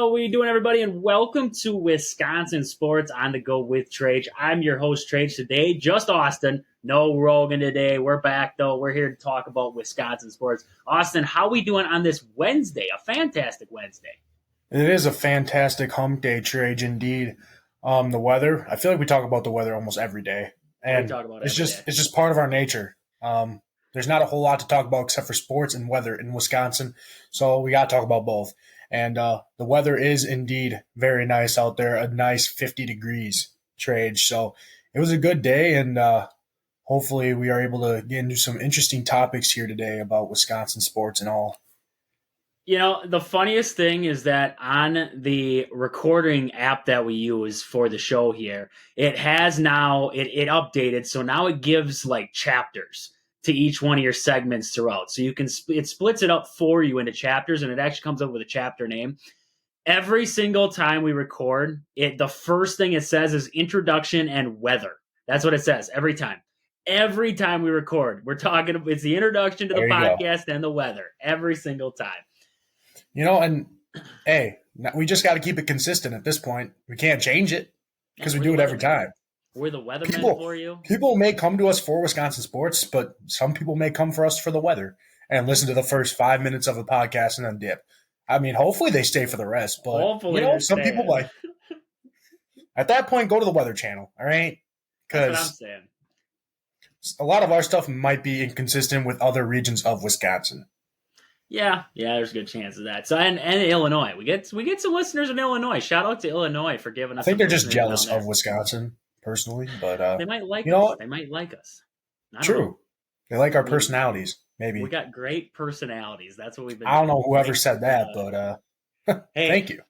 How we doing, everybody? And welcome to Wisconsin Sports on the Go with Trage. I'm your host, Trage, today. Just Austin. No Rogan today. We're back, though. We're here to talk about Wisconsin sports. Austin, how we doing on this Wednesday? A fantastic Wednesday. It is a fantastic hump day, Trage, indeed. The weather, I feel like we talk about the weather almost every day. And we talk about it's every just day. It's just part of our nature. There's not a whole lot to talk about except for sports and weather in Wisconsin. So we got to talk about both. And the weather is indeed very nice out there, a nice 50 degrees, Trage. So it was a good day, and hopefully we are able to get into some interesting topics here today about Wisconsin sports and all. You know, the funniest thing is that on the recording app that we use for the show here, it has now, it updated, so now it gives like chapters to each one of your segments throughout. So you can, it splits it up for you into chapters, and it actually comes up with a chapter name. Every single time we record, the first thing it says is introduction and weather. That's what it says every time. Every time we record, we're talking, it's the introduction to the podcast and the weather every single time. You know, and hey, we just got to keep it consistent at this point. We can't change it because we do it every time. We're the weathermen for you. People may come to us for Wisconsin sports, but some people may come for us for the weather and listen to the first 5 minutes of the podcast and then dip. I mean, hopefully they stay for the rest. But, hopefully, some people like at that point, go to the Weather Channel, all right? That's what I'm saying. A lot of our stuff might be inconsistent with other regions of Wisconsin. Yeah, there's a good chance of that. So and Illinois, we get some listeners in Illinois. Shout out to Illinois for giving us. I think they're just jealous of Wisconsin, personally, but they might like us. They might like us. True, they like our personalities. Maybe we got great personalities. That's what we've been. I don't know whoever said that, but hey, thank you.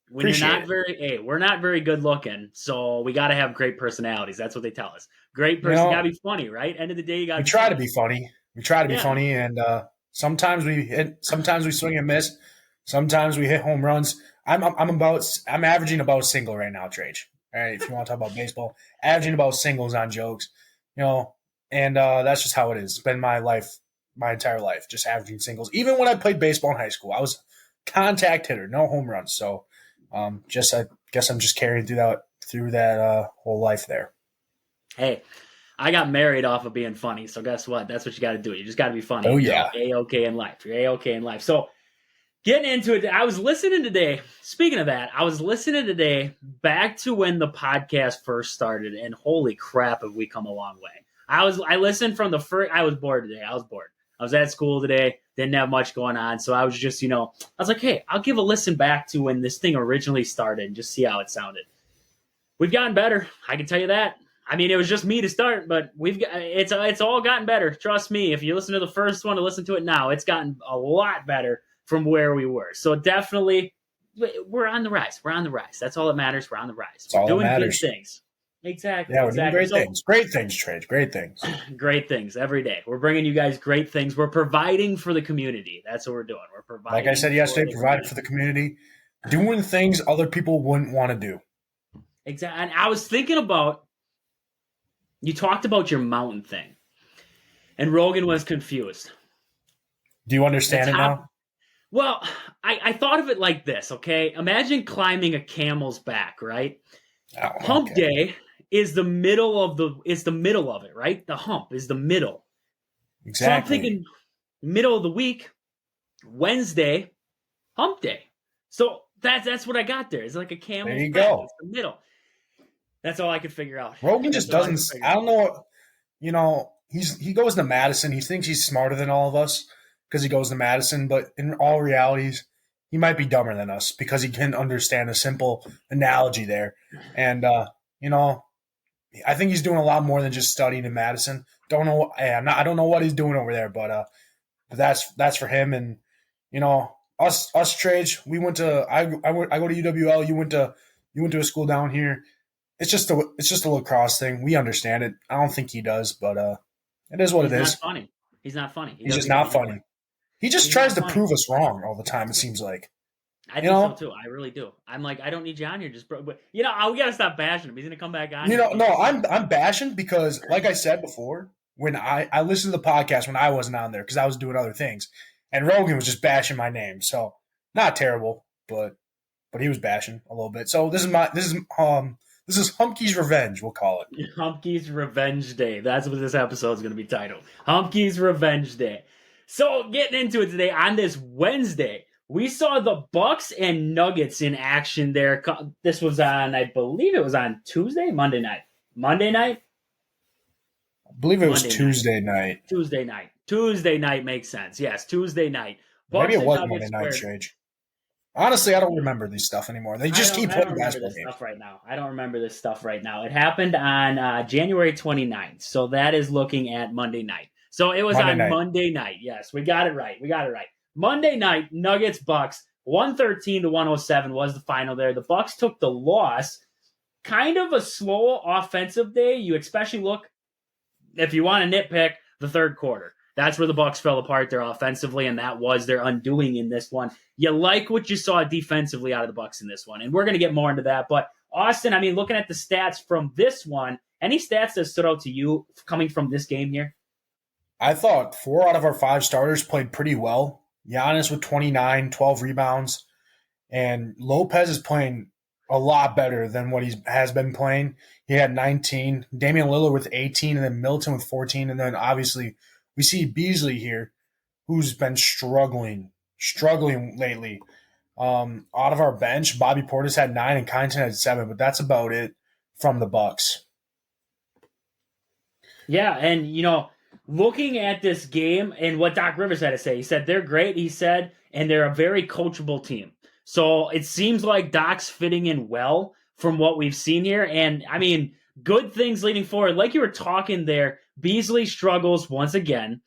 When you're not we're not very good looking, so we got to have great personalities. That's what they tell us. Great person, got to be funny, right? End of the day, you got. We try to be funny. We try to be funny, and sometimes we hit. Sometimes we swing and miss. Sometimes we hit home runs. I'm averaging about single right now, Trage. All right, if you want to talk about baseball, averaging about singles on jokes, and that's just how it is. It's been my life, my entire life, just averaging singles. Even when I played baseball in high school, I was contact hitter, no home runs. So, I guess I'm just carrying through that whole life there. Hey, I got married off of being funny, so guess what? That's what you got to do. You just got to be funny. Oh yeah, you're A-okay in life. You're A-okay in life. So, getting into it, I was listening today. Speaking of that, I was listening today back to when the podcast first started, and holy crap, have we come a long way. I listened from the first. I was bored today. I was at school today. Didn't have much going on, so I was just, I was like, hey, I'll give a listen back to when this thing originally started and just see how it sounded. We've gotten better. I can tell you that. I mean, it was just me to start, but it's all gotten better. Trust me. If you listen to the first one to listen to it now, it's gotten a lot better from where we were. So definitely, we're on the rise. We're on the rise. That's all that matters. We're on the rise. We're doing good things. Exactly. Yeah, we're doing great things. Great things, Trage. Great things. Great things every day. We're bringing you guys great things. We're providing for the community. That's what we're doing. We're providing. Like I said yesterday, providing for the community, doing things other people wouldn't want to do. Exactly. And I was thinking about, you talked about your mountain thing, and Rogan was confused. Do you understand it now? Well, I thought of it like this, okay? Imagine climbing a camel's back, right? Oh, Hump day is the middle of it, right? The hump is the middle. Exactly. So I'm thinking middle of the week, Wednesday, hump day. So that's what I got there. It's like a camel's back. There you go. It's the middle. That's all I could figure out. Rogan just doesn't. I don't know. He goes to Madison. He thinks he's smarter than all of us because he goes to Madison. But in all realities, he might be dumber than us because he can understand a simple analogy there. And I think he's doing a lot more than just studying in Madison. Don't know. I don't know what he's doing over there, but that's for him. And us Trage, we went to. I go to UWL. You went to a school down here. It's just a lacrosse thing. We understand it. I don't think he does, but it is what it is. He's not funny. He's just not funny. He just tries to prove us wrong all the time, it seems like. I think so too. I really do. I'm like, I don't need you on here. But we gotta stop bashing him. He's gonna come back on. No, I'm bashing because, like I said before, when I listened to the podcast when I wasn't on there because I was doing other things, and Rogan was just bashing my name. So not terrible. but he was bashing a little bit. So this is Humpkey's revenge. We'll call it. Humpkey's Revenge Day. That's what this episode is going to be titled. Humpkey's Revenge Day. So getting into it today on this Wednesday, we saw the Bucks and Nuggets in action there. This was on, I believe it was on Monday night. I believe it was Tuesday night. Tuesday night makes sense. Yes, Tuesday night. Bucks Maybe it was Monday night, Trage. Honestly, I don't remember this stuff anymore. They just keep playing basketball games. Stuff right now. I don't remember this stuff right now. It happened on January 29th, so that is looking at Monday night. So it was Monday night. Yes, we got it right. Monday night, Nuggets Bucks 113-107 was the final there. The Bucks took the loss. Kind of a slow offensive day. You especially look, if you want to nitpick, the third quarter. That's where the Bucks fell apart there offensively, and that was their undoing in this one. You like what you saw defensively out of the Bucks in this one, and we're going to get more into that. But Austin, I mean, looking at the stats from this one, any stats that stood out to you coming from this game here? I thought 4 out of our 5 starters played pretty well. Giannis with 29, 12 rebounds, and Lopez is playing a lot better than what he has been playing. He had 19, Damian Lillard with 18, and then Milton with 14, and then obviously we see Beasley here, who's been struggling lately. Out of our bench, Bobby Portis had 9 and Connaughton had 7, but that's about it from the Bucks. Yeah, and looking at this game and what Doc Rivers had to say, he said they're great. He said, and they're a very coachable team. So it seems like Doc's fitting in well from what we've seen here, and I mean, good things leading forward. Like you were talking there, Beasley struggles once again.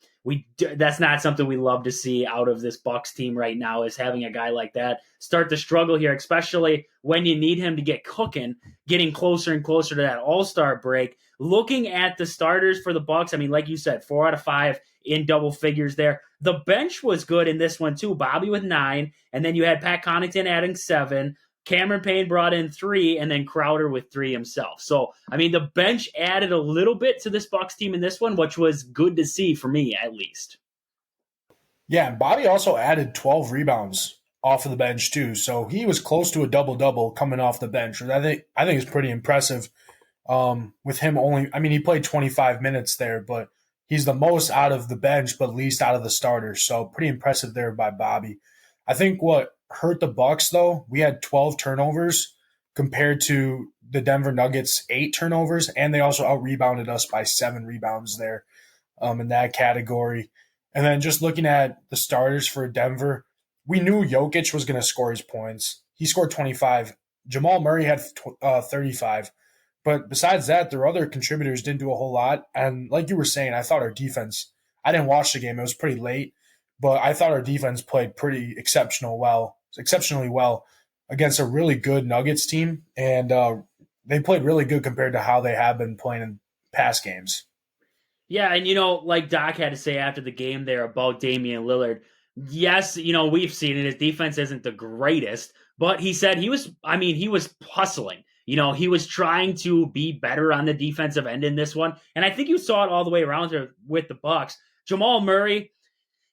That's not something we love to see out of this Bucks team right now, is having a guy like that start to struggle here, especially when you need him to get cooking, getting closer and closer to that All-Star break. Looking at the starters for the Bucks, I mean, like you said, 4 out of 5 in double figures there. The bench was good in this one too. Bobby with 9, and then you had Pat Connaughton adding 7. Cameron Payne brought in 3, and then Crowder with 3 himself. So, I mean, the bench added a little bit to this Bucks team in this one, which was good to see for me, at least. Yeah, and Bobby also added 12 rebounds off of the bench too. So he was close to a double-double coming off the bench. I think it's pretty impressive with him only – I mean, he played 25 minutes there, but he's the most out of the bench but least out of the starters. So pretty impressive there by Bobby. I think what hurt the Bucks, though, we had 12 turnovers compared to the Denver Nuggets 8 turnovers, and they also out-rebounded us by 7 rebounds there in that category. And then just looking at the starters for Denver, we knew Jokic was going to score his points. He scored 25. Jamal Murray had 35. But besides that, their other contributors didn't do a whole lot. And like you were saying, I thought our defense – I didn't watch the game. It was pretty late. But I thought our defense played pretty exceptionally well against a really good Nuggets team. And they played really good compared to how they have been playing in past games. Yeah, and like Doc had to say after the game there about Damian Lillard, yes, we've seen it. His defense isn't the greatest, but he said he was hustling. He was trying to be better on the defensive end in this one. And I think you saw it all the way around here with the Bucks. Jamal Murray,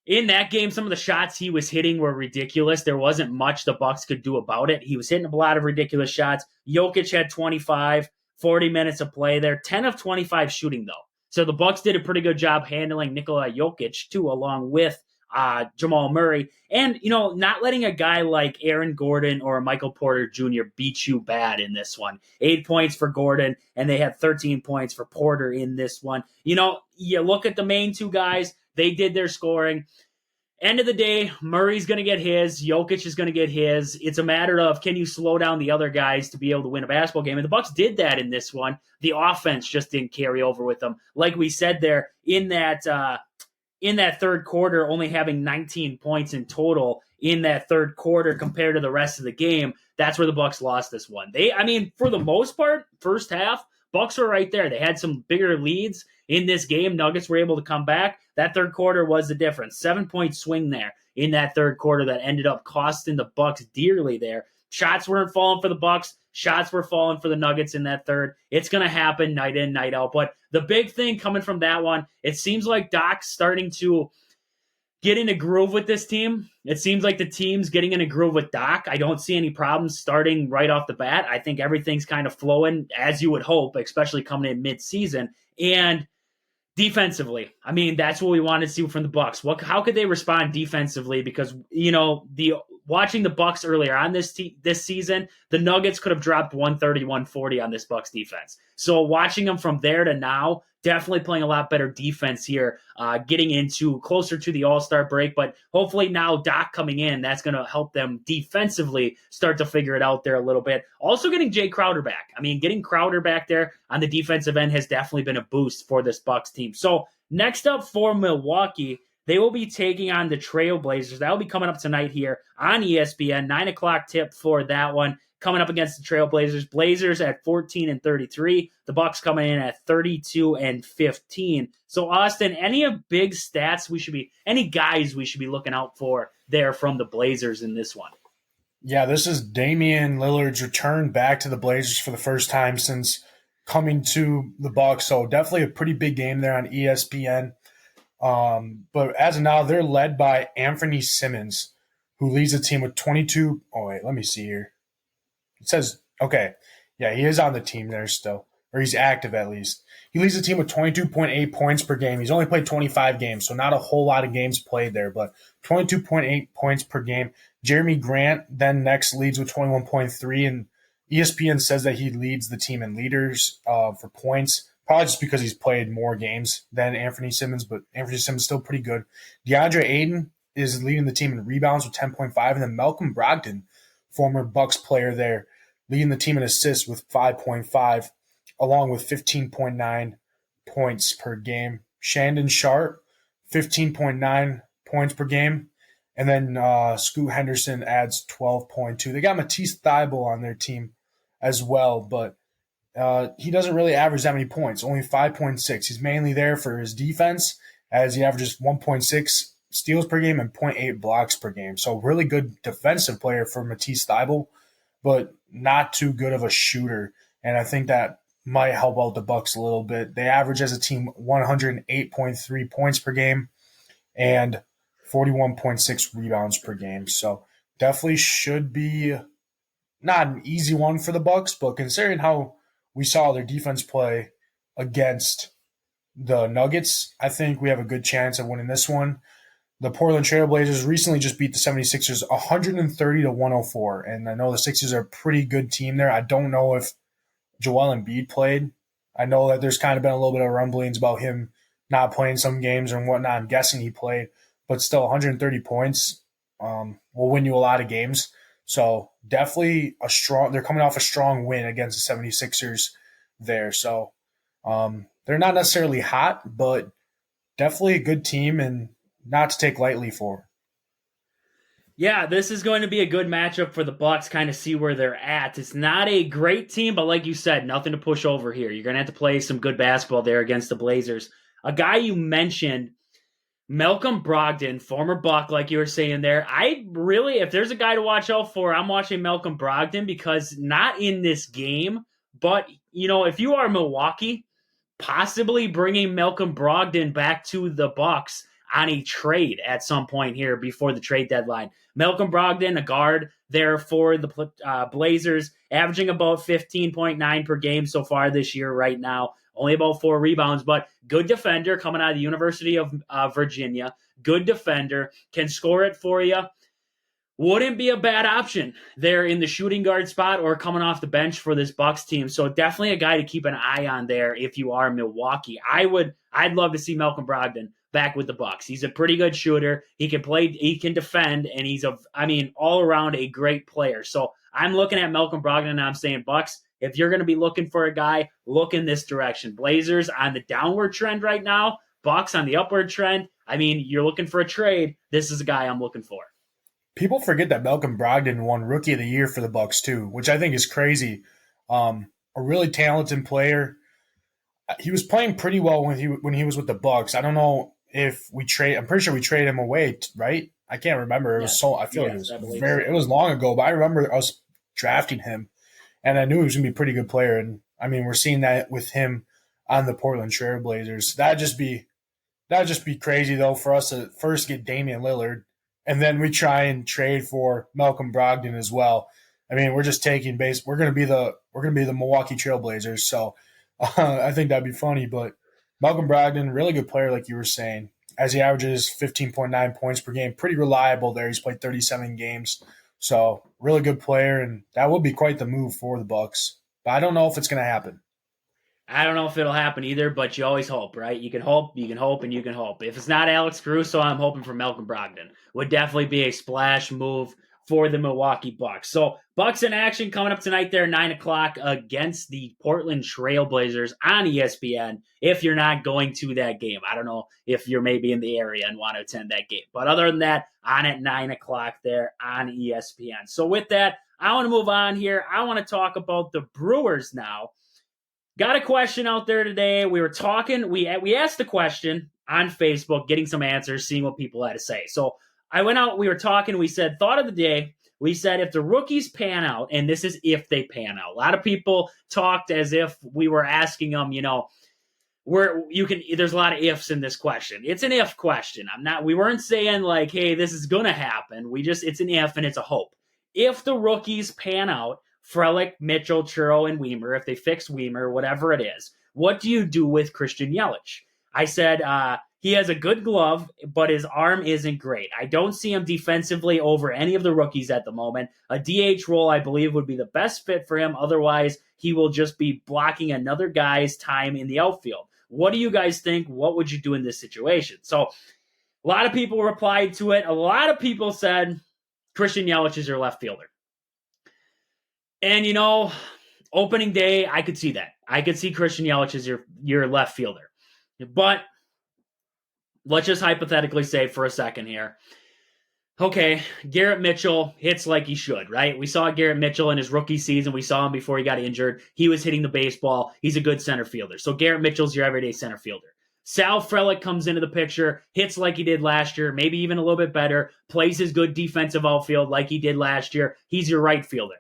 in that game, some of the shots he was hitting were ridiculous. There wasn't much the Bucks could do about it. He was hitting a lot of ridiculous shots. Jokic had 25, 40 minutes of play there, 10 of 25 shooting, though. So the Bucks did a pretty good job handling Nikola Jokic, too, along with Jamal Murray. And, not letting a guy like Aaron Gordon or Michael Porter Jr. beat you bad in this one. 8 points for Gordon, and they had 13 points for Porter in this one. You look at the main 2 guys. They did their scoring. End of the day, Murray's going to get his. Jokic is going to get his. It's a matter of, can you slow down the other guys to be able to win a basketball game? And the Bucks did that in this one. The offense just didn't carry over with them. Like we said there, in that third quarter, only having 19 points in total in that third quarter compared to the rest of the game, that's where the Bucks lost this one. For the most part, first half, Bucks were right there. They had some bigger leads in this game. Nuggets were able to come back. That third quarter was the difference. 7-point swing there in that third quarter that ended up costing the Bucks dearly there. Shots weren't falling for the Bucks. Shots were falling for the Nuggets in that third. It's going to happen night in, night out. But the big thing coming from that one, it seems like Doc's starting to get in a groove with this team. It seems like the team's getting in a groove with Doc. I don't see any problems starting right off the bat. I think everything's kind of flowing as you would hope, especially coming in mid-season. And defensively, I mean, that's what we want to see from the Bucks. How could they respond defensively? Because watching the Bucks earlier on this season, the Nuggets could have dropped 130, 140 on this Bucks defense. So watching them from there to now, definitely playing a lot better defense here, getting into closer to the All-Star break. But hopefully now Doc coming in, that's going to help them defensively start to figure it out there a little bit. Also getting Jay Crowder back. I mean, getting Crowder back there on the defensive end has definitely been a boost for this Bucks team. So next up for Milwaukee, they will be taking on the Trailblazers. That will be coming up tonight here on ESPN. 9 o'clock tip for that one. Coming up against the Trailblazers. Blazers at 14-33. The Bucks coming in at 32-15. So, Austin, any big stats any guys we should be looking out for there from the Blazers in this one? Yeah, this is Damian Lillard's return back to the Blazers for the first time since coming to the Bucks. So definitely a pretty big game there on ESPN. But as of now, they're led by Anthony Simmons, who leads the team with 22. Oh, wait, let me see here. It says, okay, yeah, he is on the team there still, or he's active at least. He leads the team with 22.8 points per game. He's only played 25 games, so not a whole lot of games played there, but 22.8 points per game. Jeremy Grant then next leads with 21.3, and ESPN says that he leads the team in leaders for points. Probably just because he's played more games than Anthony Simmons, but Anthony Simmons is still pretty good. DeAndre Ayton is leading the team in rebounds with 10.5, and then Malcolm Brogdon, former Bucks player there, leading the team in assists with 5.5, along with 15.9 points per game. Shandon Sharp, 15.9 points per game, and then Scoot Henderson adds 12.2. They got Matisse Thybulle on their team as well, but he doesn't really average that many points, only 5.6. He's mainly there for his defense, as he averages 1.6 steals per game and 0.8 blocks per game. So really good defensive player for Matisse Thybulle, but not too good of a shooter. And I think that might help out the Bucks a little bit. They average as a team 108.3 points per game and 41.6 rebounds per game. So definitely should be not an easy one for the Bucks, but considering how we saw their defense play against the Nuggets, I think we have a good chance of winning this one. The Portland Trailblazers recently just beat the 76ers 130-104, and I know the Sixers are a pretty good team there. I don't know if Joel Embiid played. I know that there's kind of been a little bit of rumblings about him not playing some games and whatnot. I'm guessing he played, but still 130 points will win you a lot of games. So definitely they're coming off a strong win against the 76ers there. So they're not necessarily hot, but definitely a good team and not to take lightly for. Yeah, this is going to be a good matchup for the Bucks, kind of see where they're at. It's not a great team, but like you said, nothing to push over here. You're going to have to play some good basketball there against the Blazers. A guy you mentioned, Malcolm Brogdon, former Buck, like you were saying there. If there's a guy to watch out for, I'm watching Malcolm Brogdon, because not in this game, but, if you are Milwaukee, possibly bringing Malcolm Brogdon back to the Bucks on a trade at some point here before the trade deadline. Malcolm Brogdon, a guard there for the Blazers, averaging about 15.9 per game so far this year right now. Only about 4 rebounds, but good defender coming out of the University of Virginia. Good defender, can score it for you. Wouldn't be a bad option there in the shooting guard spot or coming off the bench for this Bucks team. So definitely a guy to keep an eye on there if you are Milwaukee. I'd love to see Malcolm Brogdon back with the Bucks. He's a pretty good shooter. He can play, he can defend, and he's all around a great player. So I'm looking at Malcolm Brogdon and I'm saying, Bucks, if you're going to be looking for a guy, look in this direction. Blazers on the downward trend right now. Bucks on the upward trend. You're looking for a trade. This is a guy I'm looking for. People forget that Malcolm Brogdon won Rookie of the Year for the Bucks too, which I think is crazy. A really talented player. He was playing pretty well when he was with the Bucks. I don't know if we trade. I'm pretty sure we traded him away, right? I can't remember. It was I feel like it was long ago, but I remember us drafting him, and I knew he was gonna be a pretty good player. And we're seeing that with him on the Portland Trail Blazers. That'd just be That would just be crazy though for us to first get Damian Lillard and then we try and trade for Malcolm Brogdon as well. I mean, we're just taking base. We're gonna be the Milwaukee Trailblazers. So I think that'd be funny. But Malcolm Brogdon, really good player, like you were saying, as he averages 15.9 points per game, pretty reliable there. He's played 37 games, so really good player, and that would be quite the move for the Bucks. But I don't know if it's gonna happen. I don't know if it'll happen either, but you always hope, right? You can hope, and you can hope. If it's not Alex Caruso, I'm hoping for Malcolm Brogdon. Would definitely be a splash move for the Milwaukee Bucks. So Bucks in action coming up tonight there, 9 o'clock against the Portland Trailblazers on ESPN. If you're not going to that game, I don't know if you're maybe in the area and want to attend that game. But other than that, on at 9 o'clock there on ESPN. So with that, I want to move on here. I want to talk about the Brewers now. Got a question out there today. We were talking. We asked the question on Facebook, getting some answers, seeing what people had to say. So I went out. We were talking. We said thought of the day. We said if the rookies pan out, and this is if they pan out. A lot of people talked as if we were asking them. There's a lot of ifs in this question. It's an if question. We weren't saying like, hey, this is gonna happen. It's an if and it's a hope. If the rookies pan out, Frelick, Mitchell, Churro, and Weimer, if they fix Weimer, whatever it is, what do you do with Christian Yelich? I said he has a good glove, but his arm isn't great. I don't see him defensively over any of the rookies at the moment. A DH role, I believe, would be the best fit for him. Otherwise, he will just be blocking another guy's time in the outfield. What do you guys think? What would you do in this situation? So a lot of people replied to it. A lot of people said Christian Yelich is your left fielder. And, opening day, I could see that. I could see Christian Yelich as your left fielder. But let's just hypothetically say for a second here, okay, Garrett Mitchell hits like he should, right? We saw Garrett Mitchell in his rookie season. We saw him before he got injured. He was hitting the baseball. He's a good center fielder. So Garrett Mitchell's your everyday center fielder. Sal Frelick comes into the picture, hits like he did last year, maybe even a little bit better, plays his good defensive outfield like he did last year. He's your right fielder.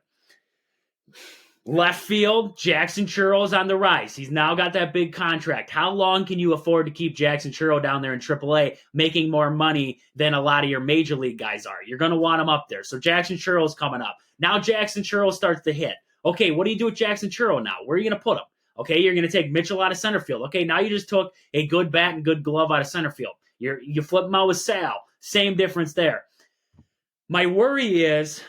Left field, Jackson Churro's on the rise. He's now got that big contract. How long can you afford to keep Jackson Churro down there in AAA making more money than a lot of your major league guys are? You're going to want him up there. So Jackson Churro's coming up. Now Jackson Churro starts to hit. Okay, what do you do with Jackson Churro now? Where are you going to put him? Okay, you're going to take Mitchell out of center field. Okay, now you just took a good bat and good glove out of center field. You flip him out with Sal. Same difference there. My worry is,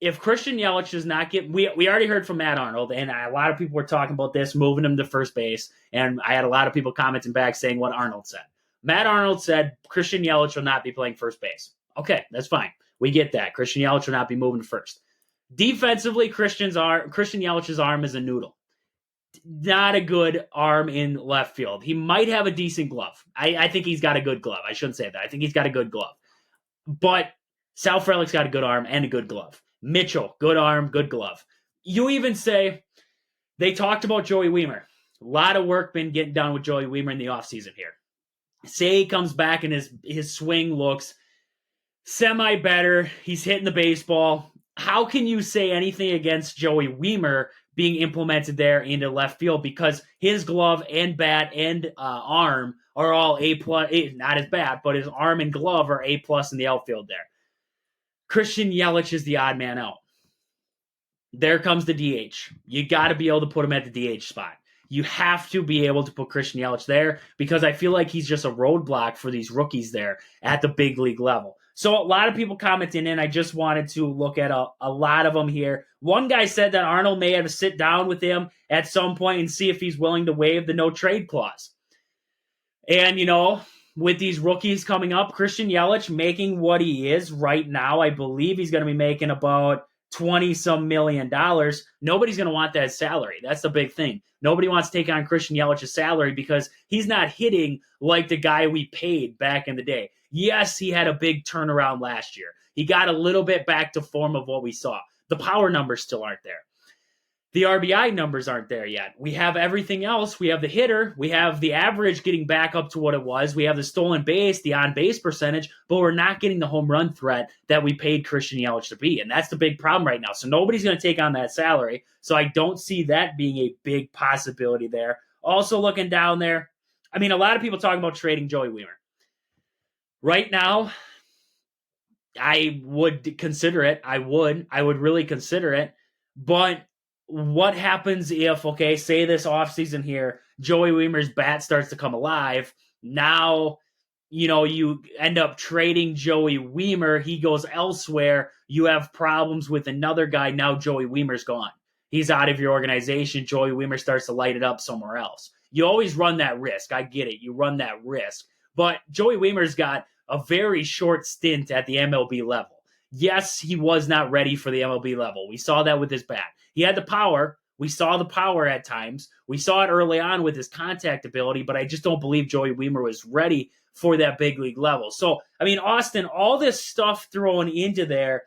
if Christian Yelich does not get, we already heard from Matt Arnold, and a lot of people were talking about this, moving him to first base, and I had a lot of people commenting back saying what Arnold said. Matt Arnold said Christian Yelich will not be playing first base. Okay, that's fine. We get that. Christian Yelich will not be moving to first. Defensively, Christian Yelich's arm is a noodle. Not a good arm in left field. He might have a decent glove. I think he's got a good glove. I shouldn't say that. I think he's got a good glove. But Sal Frelick's got a good arm and a good glove. Mitchell, good arm, good glove. You even say, they talked about Joey Weimer. A lot of work been getting done with Joey Weimer in the offseason here. Say he comes back and his swing looks semi-better. He's hitting the baseball. How can you say anything against Joey Weimer being implemented there into left field? Because his glove and bat and arm are all A+, not as bad, but his arm and glove are A+ in the outfield there. Christian Yelich is the odd man out. There comes the DH. You got to be able to put him at the DH spot. You have to be able to put Christian Yelich there because I feel like he's just a roadblock for these rookies there at the big league level. So a lot of people commenting in. I just wanted to look at a lot of them here. One guy said that Arnold may have to sit down with him at some point and see if he's willing to waive the no trade clause. And, with these rookies coming up, Christian Yelich making what he is right now, I believe he's going to be making about $20-some million. Nobody's going to want that salary. That's the big thing. Nobody wants to take on Christian Yelich's salary because he's not hitting like the guy we paid back in the day. Yes, he had a big turnaround last year. He got a little bit back to form of what we saw. The power numbers still aren't there. The RBI numbers aren't there yet. We have everything else. We have the hitter. We have the average getting back up to what it was. We have the stolen base, the on-base percentage, but we're not getting the home run threat that we paid Christian Yelich to be. And that's the big problem right now. So nobody's going to take on that salary. So I don't see that being a big possibility there. Also looking down there, I mean, a lot of people talking about trading Joey Wiemer. Right now, I would consider it. I would really consider it. But what happens if, okay, say this offseason here, Joey Wiemer's bat starts to come alive. Now, you end up trading Joey Wiemer. He goes elsewhere. You have problems with another guy. Now Joey Wiemer's gone. He's out of your organization. Joey Wiemer starts to light it up somewhere else. You always run that risk. I get it. You run that risk. But Joey Wiemer's got a very short stint at the MLB level. Yes, he was not ready for the MLB level. We saw that with his bat. He had the power. We saw the power at times. We saw it early on with his contact ability, but I just don't believe Joey Wiemer was ready for that big league level. So, I mean, Austin, all this stuff thrown into there,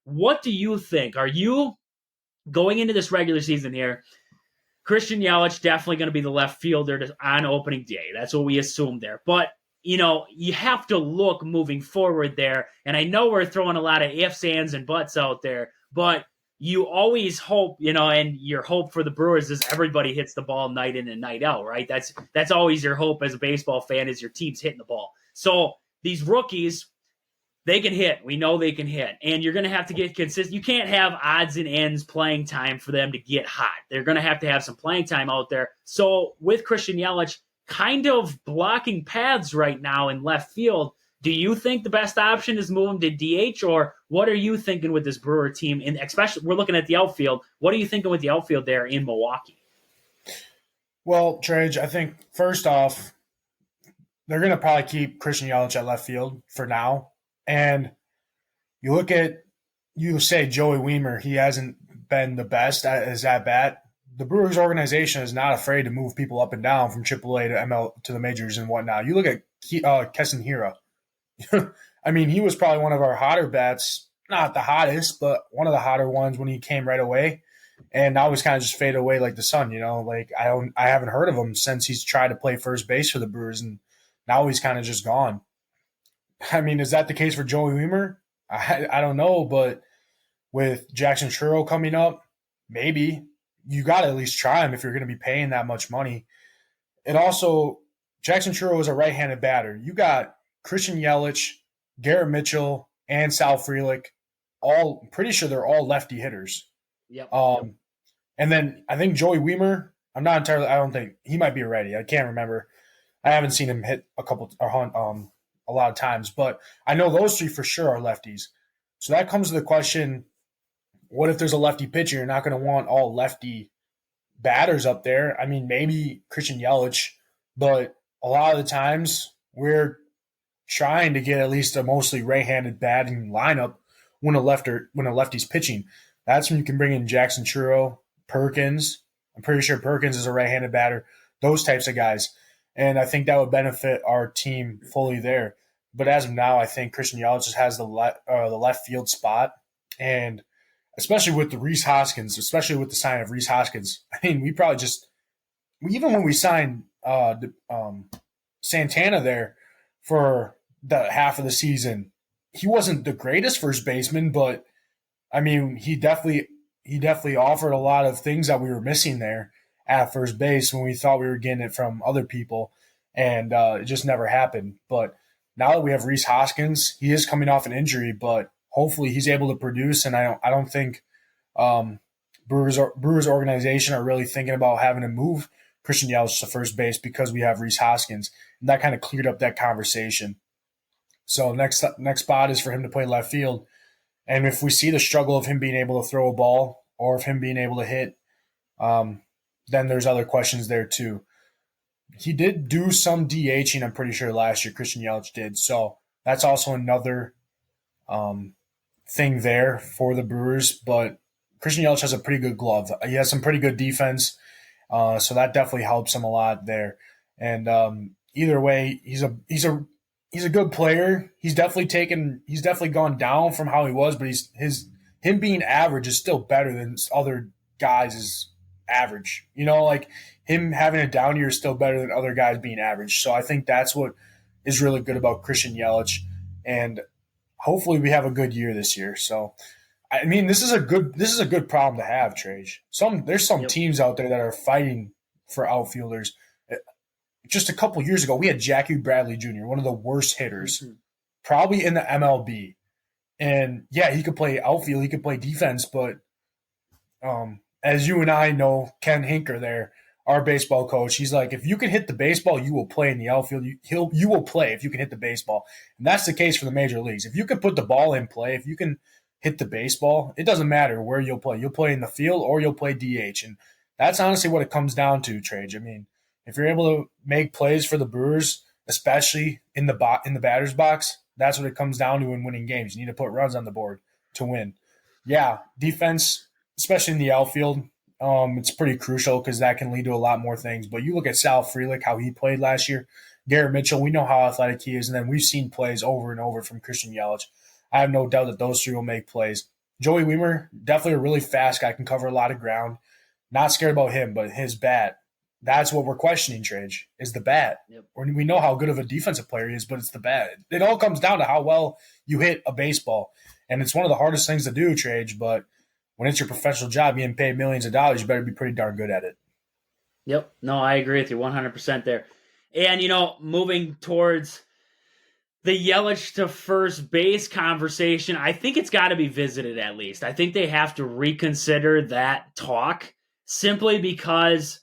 what do you think? Are you going into this regular season here? Christian Yelich definitely going to be the left fielder on opening day. That's what we assumed there. But you have to look moving forward there. And I know we're throwing a lot of ifs, ands, and buts out there, but you always hope, and your hope for the Brewers is everybody hits the ball night in and night out, right? That's always your hope as a baseball fan, is your team's hitting the ball. So these rookies, they can hit. We know they can hit. And you're going to have to get consistent. You can't have odds and ends playing time for them to get hot. They're going to have some playing time out there. So with Christian Yelich kind of blocking paths right now in left field, do you think the best option is moving to DH, or what are you thinking with this Brewer team? And especially, we're looking at the outfield. What are you thinking with the outfield there in Milwaukee? Well, Trage, I think first off, they're going to probably keep Christian Yelich at left field for now. And you say Joey Wiemer, he hasn't been the best at his at bat. The Brewers organization is not afraid to move people up and down from AAA to ML to the majors and whatnot. You look at Keston Hiura. I mean, he was probably one of our hotter bats, not the hottest, but one of the hotter ones when he came right away. And now he's kind of just faded away like the sun, Like I haven't heard of him since he's tried to play first base for the Brewers, and now he's kind of just gone. I mean, is that the case for Joey Wiemer? I don't know, but with Jackson Churro coming up, maybe you got to at least try him if you're going to be paying that much money. And also, Jackson Churro is a right-handed batter. You got Christian Yelich, Garrett Mitchell, and Sal Frelick. I'm pretty sure they're all lefty hitters. Yep. And then I think Joey Wiemer, I don't think he might be ready. I can't remember. I haven't seen him hit a lot of times, but I know those three for sure are lefties. So that comes to the question, what if there's a lefty pitcher? You're not going to want all lefty batters up there. I mean, maybe Christian Yelich, but a lot of the times we're trying to get at least a mostly right-handed batting lineup when a lefty's pitching. That's when you can bring in Jackson Churro, Perkins. I'm pretty sure Perkins is a right-handed batter. Those types of guys. And I think that would benefit our team fully there. But as of now, I think Christian Yelich just has the left field spot. And especially with the Rhys Hoskins, especially with the sign of Rhys Hoskins, I mean, we probably even when we signed Santana there for the half of the season, he wasn't the greatest first baseman, but I mean, he definitely offered a lot of things that we were missing there at first base when we thought we were getting it from other people, and it just never happened. But now that we have Rhys Hoskins, he is coming off an injury, but hopefully he's able to produce. And I don't think Brewers organization are really thinking about having to move Christian Yelich to first base because we have Rhys Hoskins, and that kind of cleared up that conversation. So next spot is for him to play left field. And if we see the struggle of him being able to throw a ball or of him being able to hit, then there's other questions there too. He did do some DHing, I'm pretty sure, last year. Christian Yelich did. So that's also another thing there for the Brewers. But Christian Yelich has a pretty good glove. He has some pretty good defense. So that definitely helps him a lot there. And either way, he's a good player. He's definitely gone down from how he was, but him being average is still better than other guys' average. Like him having a down year is still better than other guys being average. So I think that's what is really good about Christian Yelich, and hopefully we have a good year this year. So I mean, this is a good problem to have, Trage. There's some teams out there that are fighting for outfielders. just a couple years ago, we had Jackie Bradley Jr., one of the worst hitters, Mm-hmm. probably in the MLB. And yeah, he could play outfield, he could play defense, but as you and I know, Ken Hinker there, our baseball coach, he's like, if you can hit the baseball, you will play in the outfield. You will play if you can hit the baseball, and that's the case for the major leagues. If you can put the ball in play, if you can hit the baseball, it doesn't matter where you'll play. You'll play in the field or you'll play DH, and that's honestly what it comes down to, Trage. I mean, if you're able to make plays for the Brewers, especially in the batter's box, that's what it comes down to in winning games. You need to put runs on the board to win. Yeah, defense, especially in the outfield, it's pretty crucial because that can lead to a lot more things. But you look at Sal Frelick, how he played last year. Garrett Mitchell, we know how athletic he is. And then we've seen plays over and over from Christian Yelich. I have no doubt that those three will make plays. Joey Weimer, definitely a really fast guy, can cover a lot of ground. Not scared about him, but his bat. That's what we're questioning, Trage, is the bat. Yep. We know how good of a defensive player he is, but it's the bat. It all comes down to how well you hit a baseball. And it's one of the hardest things to do, Trage, but when it's your professional job, getting paid millions of dollars, you better be pretty darn good at it. Yep. No, I agree with you 100% there. And, moving towards the Yelich to first base conversation, I think it's got to be visited at least. I think they have to reconsider that talk simply because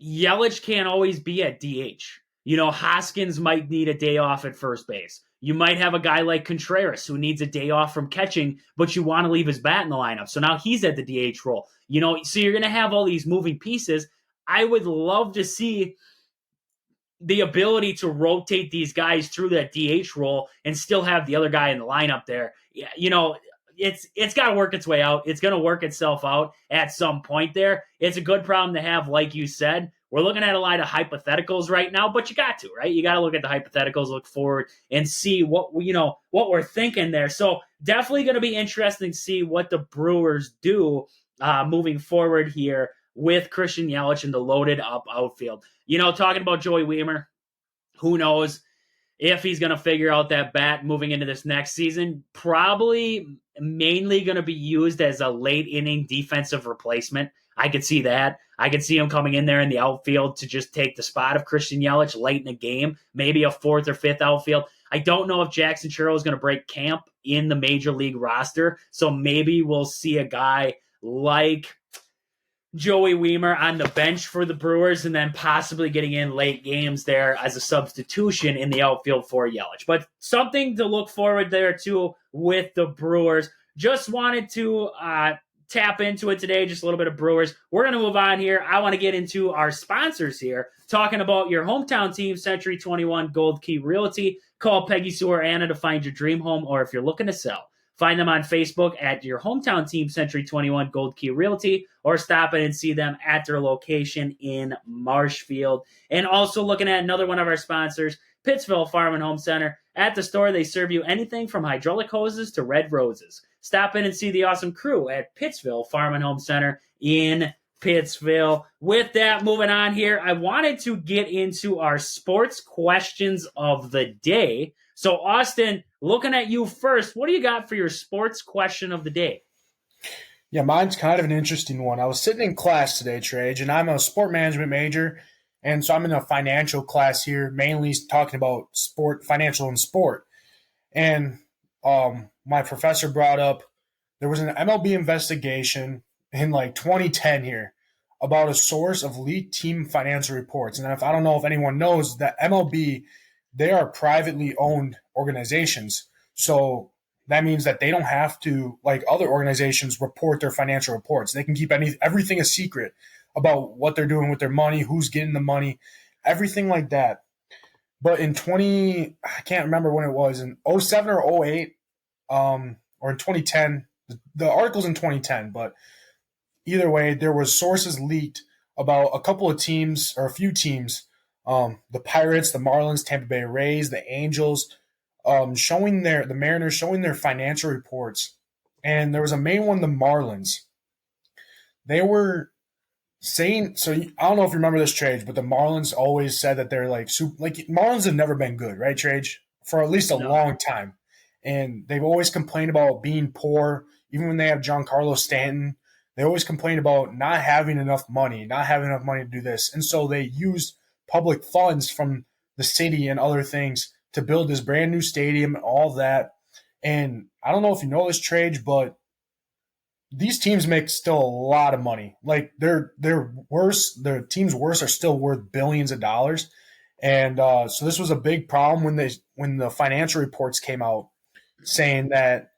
Yelich can't always be at DH. Hoskins might need a day off at first base. You might have a guy like Contreras who needs a day off from catching, but you want to leave his bat in the lineup. So now he's at the DH role. So you're going to have all these moving pieces. I would love to see the ability to rotate these guys through that DH role and still have the other guy in the lineup there. It's got to work its way out. It's going to work itself out at some point there. It's a good problem to have, like you said. We're looking at a lot of hypotheticals right now, but you got to, right? You got to look at the hypotheticals, look forward, and see what we're thinking there. So definitely going to be interesting to see what the Brewers do moving forward here with Christian Yelich and the loaded up outfield. Talking about Joey Weimer, who knows if he's going to figure out that bat moving into this next season. Probably mainly going to be used as a late inning defensive replacement. I could see that. I could see him coming in there in the outfield to just take the spot of Christian Yelich late in the game, maybe a fourth or fifth outfield. I don't know if Jackson Churro is going to break camp in the major league roster, so maybe we'll see a guy like Joey Weimer on the bench for the Brewers and then possibly getting in late games there as a substitution in the outfield for Yelich. But something to look forward there to with the Brewers. Just wanted to tap into it today, just a little bit of Brewers. We're going to move on here. I want to get into our sponsors here, talking about your hometown team, Century 21 Gold Key Realty. Call Peggy Sue or Anna to find your dream home, or if you're looking to sell, find them on Facebook at your hometown team, Century 21 Gold Key Realty, or stop in and see them at their location in Marshfield. And also looking at another one of our sponsors, Pittsville Farm and Home Center. At the store, they serve you anything from hydraulic hoses to red roses. Stop in and see the awesome crew at Pittsville Farm and Home Center in Pittsville. With that, moving on here, I wanted to get into our sports questions of the day. So, Austin, looking at you first, what do you got for your sports question of the day? Yeah, mine's kind of an interesting one. I was sitting in class today, Trage, and I'm a sport management major, and so I'm in a financial class here, mainly talking about financial and sport. And my professor brought up there was an MLB investigation in like 2010 here about a source of leaked team financial reports. And I don't know if anyone knows that MLB, they are privately owned organizations. So that means that they don't have to, like other organizations, report their financial reports. They can keep everything a secret about what they're doing with their money, who's getting the money, everything like that. But in I can't remember when it was, in 07 or 08, or in 2010, the article's in 2010, but either way, there was sources leaked about a couple of teams, or a few teams, the Pirates, the Marlins, Tampa Bay Rays, the Angels, the Mariners showing their financial reports. And there was a main one, the Marlins. They were saying, so I don't know if you remember this, Trage, but the Marlins always said that they're Marlins have never been good, right, Trage? For at least a long time. And they've always complained about being poor. Even when they have Giancarlo Stanton, they always complain about not having enough money to do this. And so they used public funds from the city and other things to build this brand new stadium and all that. And I don't know if you know this, Trage, but these teams make still a lot of money. Like their team's worst are still worth billions of dollars. And so this was a big problem when the financial reports came out saying that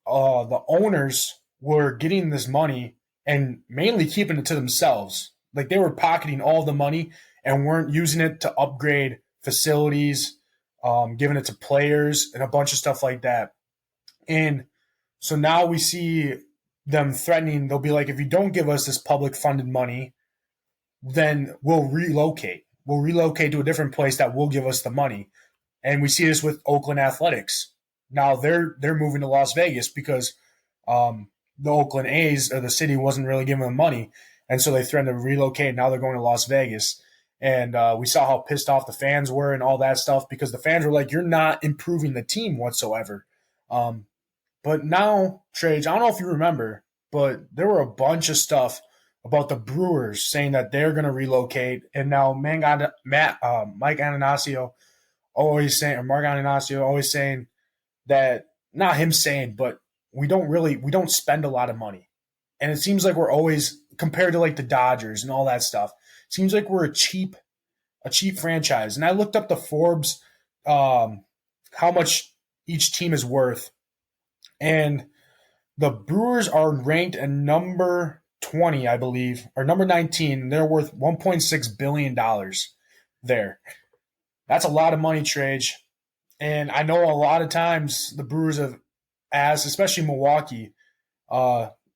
the owners were getting this money and mainly keeping it to themselves. Like they were pocketing all the money and weren't using it to upgrade facilities, giving it to players and a bunch of stuff like that. And so now we see them threatening, they'll be like, if you don't give us this public funded money, then we'll relocate. We'll relocate to a different place that will give us the money. And we see this with Oakland Athletics. Now they're moving to Las Vegas because the Oakland A's or the city wasn't really giving them money. And so they threatened to relocate. Now they're going to Las Vegas. And we saw how pissed off the fans were and all that stuff because the fans were like, you're not improving the team whatsoever. But now, Trage, I don't know if you remember, but there were a bunch of stuff about the Brewers saying that they're going to relocate. And now Mike Ananasio always saying, or Mark Ananasio always saying that, not him saying, but we don't spend a lot of money. And it seems like we're always, compared to like the Dodgers and all that stuff, seems like we're a cheap franchise. And I looked up the Forbes, how much each team is worth. And the Brewers are ranked at number 20, I believe, or number 19. They're worth $1.6 billion there. That's a lot of money, Trage. And I know a lot of times the Brewers have asked, especially Milwaukee,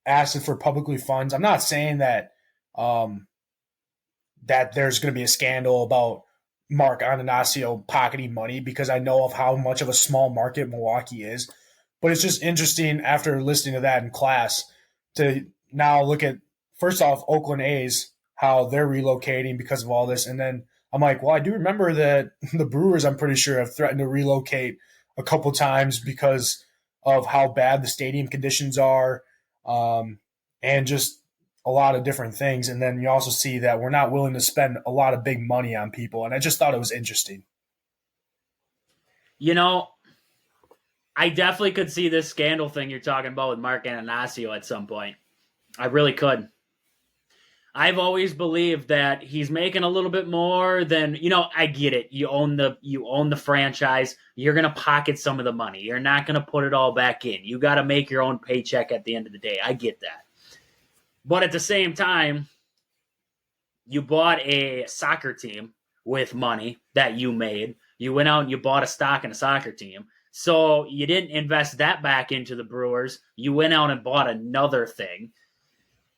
asked for publicly funds. I'm not saying that that there's going to be a scandal about Mark Ananasio pocketing money because I know of how much of a small market Milwaukee is. But it's just interesting after listening to that in class to now look at, first off, Oakland A's, how they're relocating because of all this. And then I'm like, well, I do remember that the Brewers, I'm pretty sure, have threatened to relocate a couple times because of how bad the stadium conditions are and just a lot of different things. And then you also see that we're not willing to spend a lot of big money on people. And I just thought it was interesting. You know, I definitely could see this scandal thing you're talking about with Mark Ananasio at some point. I really could. I've always believed that he's making a little bit more than, I get it. You own the franchise. You're going to pocket some of the money. You're not going to put it all back in. You got to make your own paycheck at the end of the day. I get that. But at the same time, you bought a soccer team with money that you made. You went out and you bought a stock in a soccer team. So you didn't invest that back into the Brewers. You went out and bought another thing.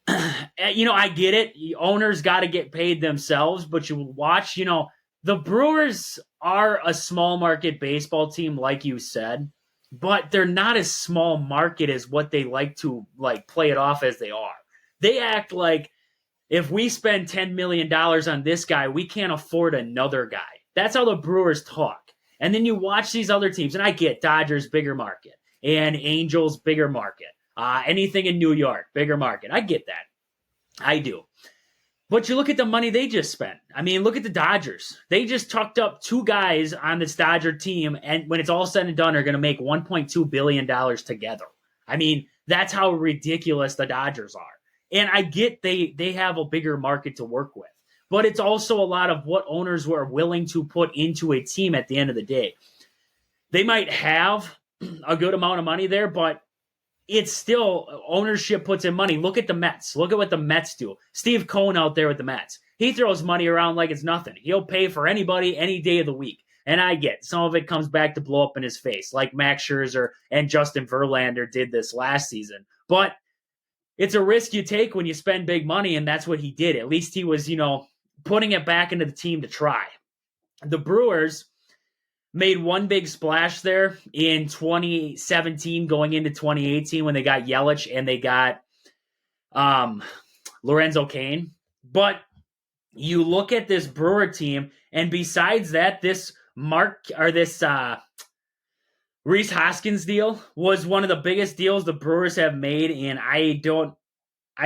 I get it. Owners got to get paid themselves, but you watch, the Brewers are a small market baseball team, like you said, but they're not as small market as what they like to play it off as they are. They act like if we spend $10 million on this guy, we can't afford another guy. That's how the Brewers talk. And then you watch these other teams, and I get Dodgers, bigger market, and Angels, bigger market. Anything in New York, bigger market. I get that. I do. But you look at the money they just spent. I mean, look at the Dodgers. They just tucked up two guys on this Dodger team, and when it's all said and done, are going to make $1.2 billion together. I mean, that's how ridiculous the Dodgers are. And I get they have a bigger market to work with. But it's also a lot of what owners were willing to put into a team at the end of the day. They might have a good amount of money there, but it's still ownership puts in money. Look at the Mets. Look at what the Mets do. Steve Cohen out there with the Mets. He throws money around like it's nothing. He'll pay for anybody any day of the week. And I get some of it comes back to blow up in his face, like Max Scherzer and Justin Verlander did this last season. But it's a risk you take when you spend big money, and that's what he did. At least he was, putting it back into the team to try. The Brewers made one big splash there in 2017 going into 2018 when they got Yelich and they got Lorenzo Cain. But you look at this Brewer team, and besides that, this Rhys Hoskins deal was one of the biggest deals the Brewers have made, and I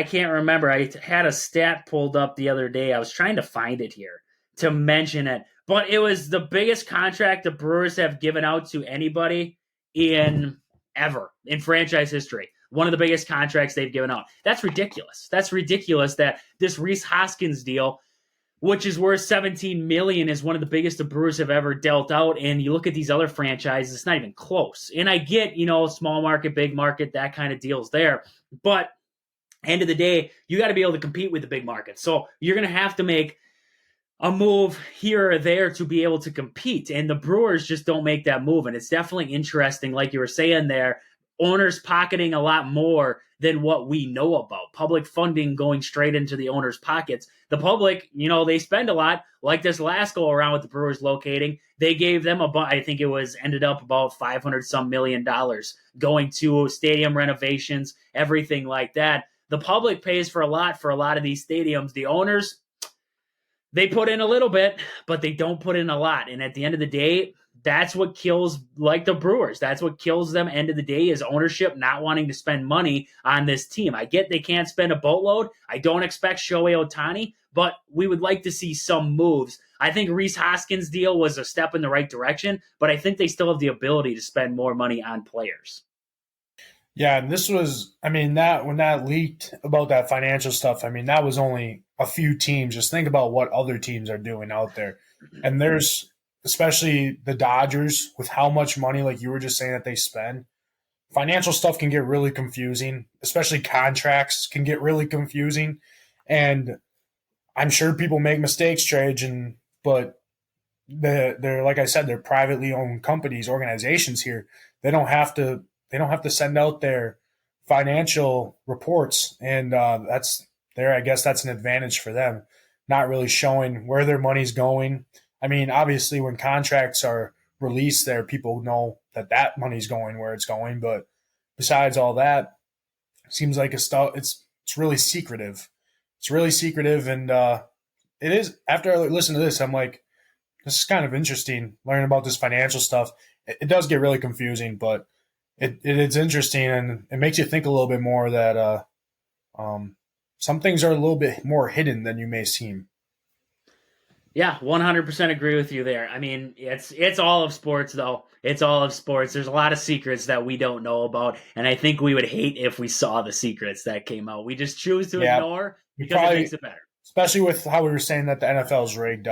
can't remember. I had a stat pulled up the other day. I was trying to find it here to mention it, but it was the biggest contract the Brewers have given out to anybody in franchise history. One of the biggest contracts they've given out. That's ridiculous. That's ridiculous that this Rhys Hoskins deal, which is worth $17 million, is one of the biggest the Brewers have ever dealt out. And you look at these other franchises, it's not even close. And I get, small market, big market, that kind of deals there. But end of the day, you got to be able to compete with the big market. So you're going to have to make a move here or there to be able to compete. And the Brewers just don't make that move. And it's definitely interesting, like you were saying there, owners pocketing a lot more than what we know about. Public funding going straight into the owners' pockets. The public, they spend a lot. Like this last go around with the Brewers locating, they gave them I think it ended up about $500 million going to stadium renovations, everything like that. The public pays for a lot of these stadiums. The owners, they put in a little bit, but they don't put in a lot. And at the end of the day, that's what kills, like the Brewers. That's what kills them. End of the day is ownership not wanting to spend money on this team. I get they can't spend a boatload. I don't expect Shohei Ohtani, but we would like to see some moves. I think Rhys Hoskins' deal was a step in the right direction, but I think they still have the ability to spend more money on players. Yeah, and this was, when that leaked about that financial stuff, that was only a few teams. Just think about what other teams are doing out there. And there's, especially the Dodgers, with how much money, like you were just saying, that they spend. Financial stuff can get really confusing, especially contracts can get really confusing. And I'm sure people make mistakes, Trage, but they're like I said, they're privately owned companies, organizations here. They don't have to send out their financial reports, and I guess that's an advantage for them, not really showing where their money's going. Obviously, when contracts are released there, people know that money's going where it's going. But besides all that, it seems like it's really secretive. It's really secretive, and it is. After I listen to this, I'm like, this is kind of interesting, learning about this financial stuff. It does get really confusing, but it's interesting, and it makes you think a little bit more that some things are a little bit more hidden than you may seem. Yeah, 100% agree with you there. It's all of sports, though. It's all of sports. There's a lot of secrets that we don't know about, and I think we would hate if we saw the secrets that came out. We just choose to ignore because it makes it better. Especially with how we were saying that the NFL is rigged.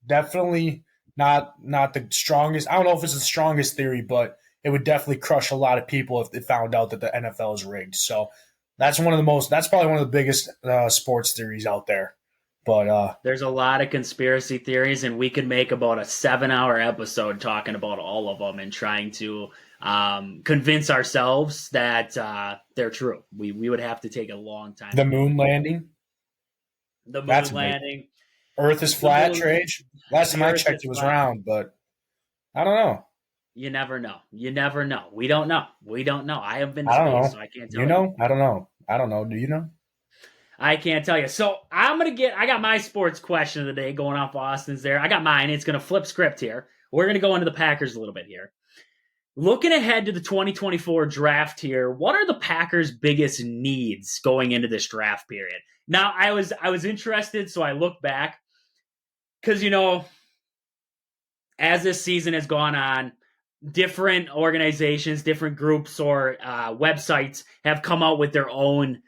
Definitely not the strongest. I don't know if it's the strongest theory, but it would definitely crush a lot of people if they found out that the NFL is rigged. So that's probably one of the biggest sports theories out there. But there's a lot of conspiracy theories, and we could make about a 7-hour episode talking about all of them and trying to convince ourselves that they're true. We would have to take a long time. The moon landing. That's landing. Earth is flat, Trage. Last time I checked, it was round, but I don't know. You never know. We don't know. I have been to space, so I can't tell you. You know? I don't know. Do you know? I can't tell you. So I got my sports question of the day going off Austin's there. I got mine. It's going to flip script here. We're going to go into the Packers a little bit here. Looking ahead to the 2024 draft here, what are the Packers' biggest needs going into this draft period? Now, I was interested, so I looked back because, as this season has gone on, different organizations, different groups or websites have come out with their own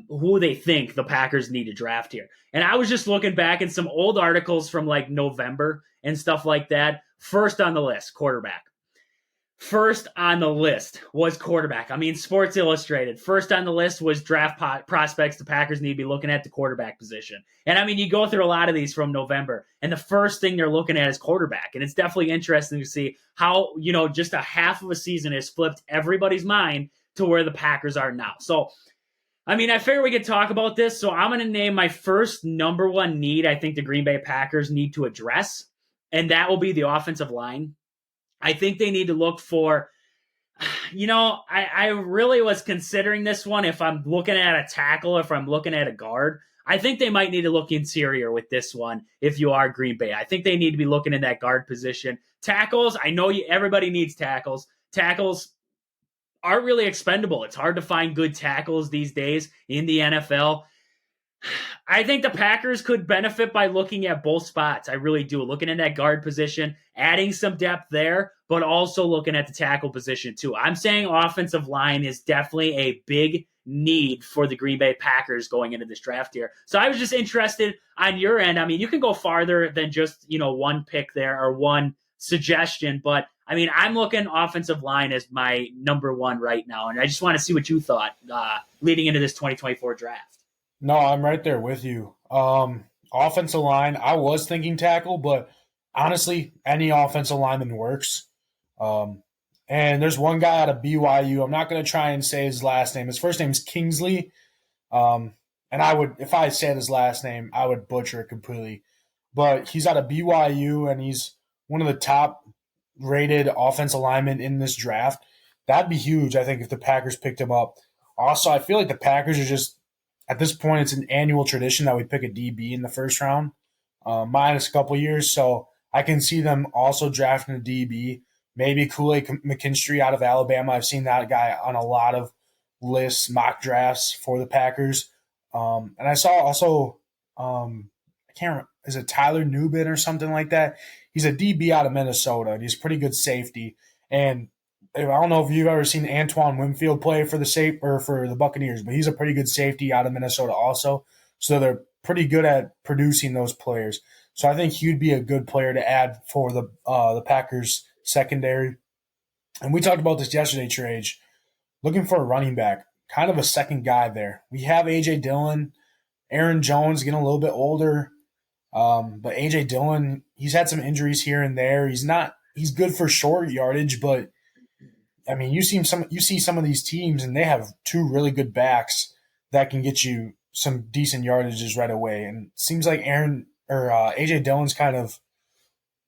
who they think the Packers need to draft here. And I was just looking back in some old articles from like November and stuff like that. First on the list, quarterback. First on the list was quarterback. Sports Illustrated. First on the list was draft prospects the Packers need to be looking at the quarterback position. And you go through a lot of these from November, and the first thing they're looking at is quarterback. And it's definitely interesting to see how, just a half of a season has flipped everybody's mind to where the Packers are now. So, I figure we could talk about this. So I'm going to name my first number one need I think the Green Bay Packers need to address, and that will be the offensive line. I think they need to look for, I really was considering this one if I'm looking at a tackle, if I'm looking at a guard. I think they might need to look interior with this one if you are Green Bay. I think they need to be looking in that guard position. Tackles, I know everybody needs tackles. Tackles aren't really expendable. It's hard to find good tackles these days in the NFL. I think the Packers could benefit by looking at both spots. I really do. Looking in that guard position, adding some depth there, but also looking at the tackle position too. I'm saying offensive line is definitely a big need for the Green Bay Packers going into this draft here. So I was just interested on your end. I mean, you can go farther than just, one pick there or one suggestion, but I mean, I'm looking offensive line as my number one right now. And I just want to see what you thought leading into this 2024 draft. No, I'm right there with you. Offensive line, I was thinking tackle, but honestly, any offensive lineman works. Um, and there's one guy out of BYU. I'm not going to try and say his last name. His first name is Kingsley. And I would, if I said his last name, I would butcher it completely. But he's out of BYU, and he's one of the top rated offensive linemen in this draft. That'd be huge, I think, if the Packers picked him up. Also, I feel like the Packers are just, at this point, it's an annual tradition that we pick a DB in the first round, minus a couple years. So I can see them also drafting a DB. Maybe Kool-Aid McKinstry out of Alabama. I've seen that guy on a lot of lists, mock drafts for the Packers. And I saw also, I can't remember, is it Tyler Nubin or something like that? He's a DB out of Minnesota, and he's a pretty good safety. And I don't know if you've ever seen Antoine Winfield play for the Buccaneers, but he's a pretty good safety out of Minnesota also. So they're pretty good at producing those players. So I think he'd be a good player to add for the Packers secondary. And we talked about this yesterday, Trage. Looking for a running back, kind of a second guy there. We have A.J. Dillon, Aaron Jones getting a little bit older. But A.J. Dillon, he's had some injuries here and there. He's good for short yardage, but I mean, you see some of these teams, and they have two really good backs that can get you some decent yardages right away. And it seems like A.J. Dillon's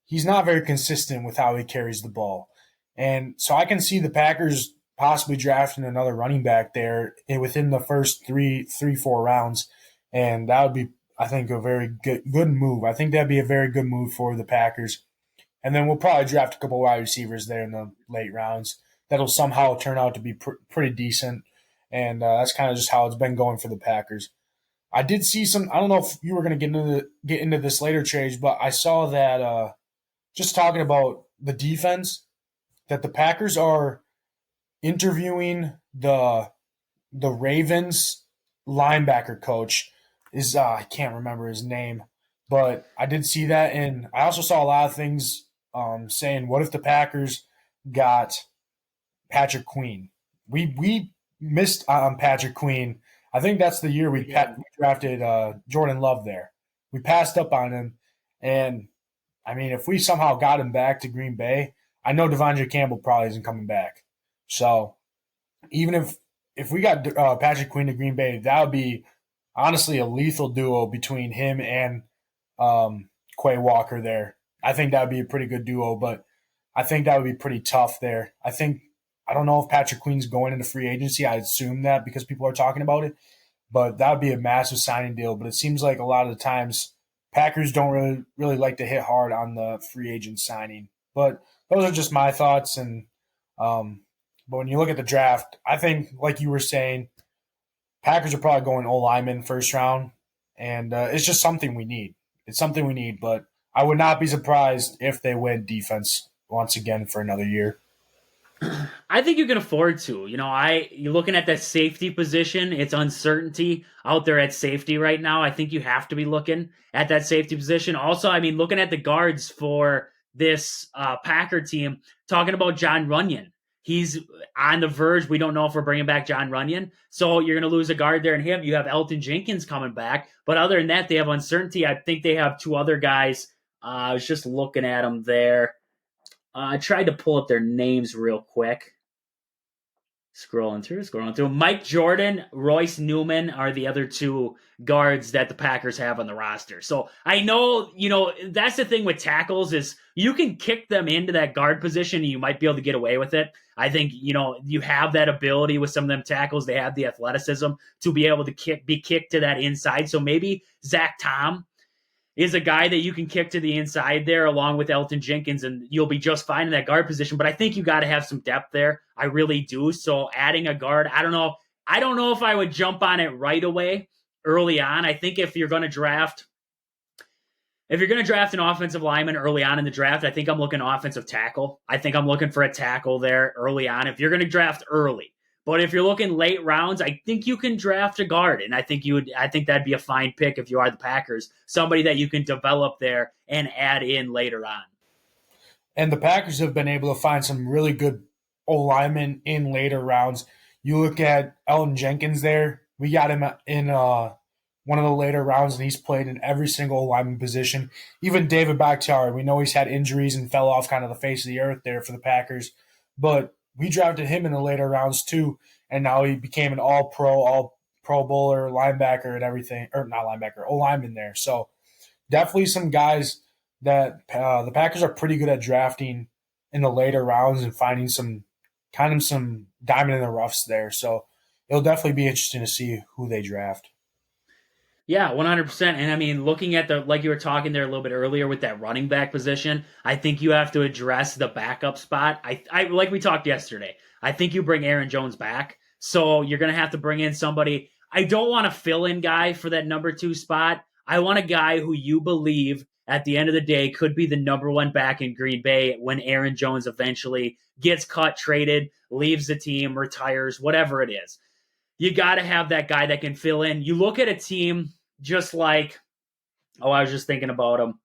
he's not very consistent with how he carries the ball. And so I can see the Packers possibly drafting another running back there within the first 4 rounds. And that would be, I think, a very good move. I think that'd be a very good move for the Packers. And then we'll probably draft a couple wide receivers there in the late rounds. That'll somehow turn out to be pretty decent. And that's kind of just how it's been going for the Packers. I did see some – I don't know if you were going to get into this later, Chage, but I saw that just talking about the defense, that the Packers are interviewing the Ravens linebacker coach. I can't remember his name, but I did see that. And I also saw a lot of things saying, what if the Packers got – Patrick Queen? We missed on Patrick Queen. I think that's the year we drafted Jordan Love there. We passed up on him. And, I mean, if we somehow got him back to Green Bay, I know Devondre Campbell probably isn't coming back. So even if we got Patrick Queen to Green Bay, that would be honestly a lethal duo between him and Quay Walker there. I think that would be a pretty good duo, but I think that would be pretty tough there. I don't know if Patrick Queen's going into free agency. I assume that because people are talking about it, but that would be a massive signing deal. But it seems like a lot of the times Packers don't really like to hit hard on the free agent signing. But those are just my thoughts. And but when you look at the draft, I think, like you were saying, Packers are probably going O-lineman first round, and it's just something we need. It's something we need, but I would not be surprised if they win defense once again for another year. I think you can afford to. You're looking at that safety position. It's uncertainty out there at safety right now. I think you have to be looking at that safety position. Also, I mean, looking at the guards for this Packer team, talking about John Runyon. He's on the verge. We don't know if we're bringing back John Runyon. So you're going to lose a guard there in him. You have Elton Jenkins coming back. But other than that, they have uncertainty. I think they have two other guys. I was just looking at them there. I tried to pull up their names real quick. Scrolling through. Mike Jordan, Royce Newman are the other two guards that the Packers have on the roster. So I know, that's the thing with tackles is you can kick them into that guard position and you might be able to get away with it. I think, you have that ability with some of them tackles. They have the athleticism to be able to be kicked to that inside. So maybe Zach Tom is a guy that you can kick to the inside there along with Elton Jenkins, and you'll be just fine in that guard position. But I think you got to have some depth there. I really do. So adding a guard, I don't know. I don't know if I would jump on it right away. early on. I think if you're going to draft an offensive lineman early on in the draft, I think I'm looking offensive tackle. I think I'm looking for a tackle there early on if you're going to draft early. But if you're looking late rounds, I think you can draft a guard, and I think that'd be a fine pick if you are the Packers, somebody that you can develop there and add in later on. And the Packers have been able to find some really good O-linemen in later rounds. You look at Elton Jenkins there. We got him in one of the later rounds, and he's played in every single lineman position. Even David Bakhtiari, we know he's had injuries and fell off kind of the face of the earth there for the Packers. But we drafted him in the later rounds too, and now he became an all-pro, all-pro bowler, linebacker and everything. Or not linebacker, O-lineman there. So definitely some guys that the Packers are pretty good at drafting in the later rounds and finding some diamond in the roughs there. So it'll definitely be interesting to see who they draft. Yeah, 100%. And I mean, looking at like you were talking there a little bit earlier with that running back position, I think you have to address the backup spot. I like we talked yesterday, I think you bring Aaron Jones back. So you're going to have to bring in somebody. I don't want a fill-in guy for that number 2 spot. I want a guy who you believe at the end of the day could be the number 1 back in Green Bay when Aaron Jones eventually gets cut, traded, leaves the team, retires, whatever it is. You got to have that guy that can fill in. You look at a team just like, I was just thinking about them.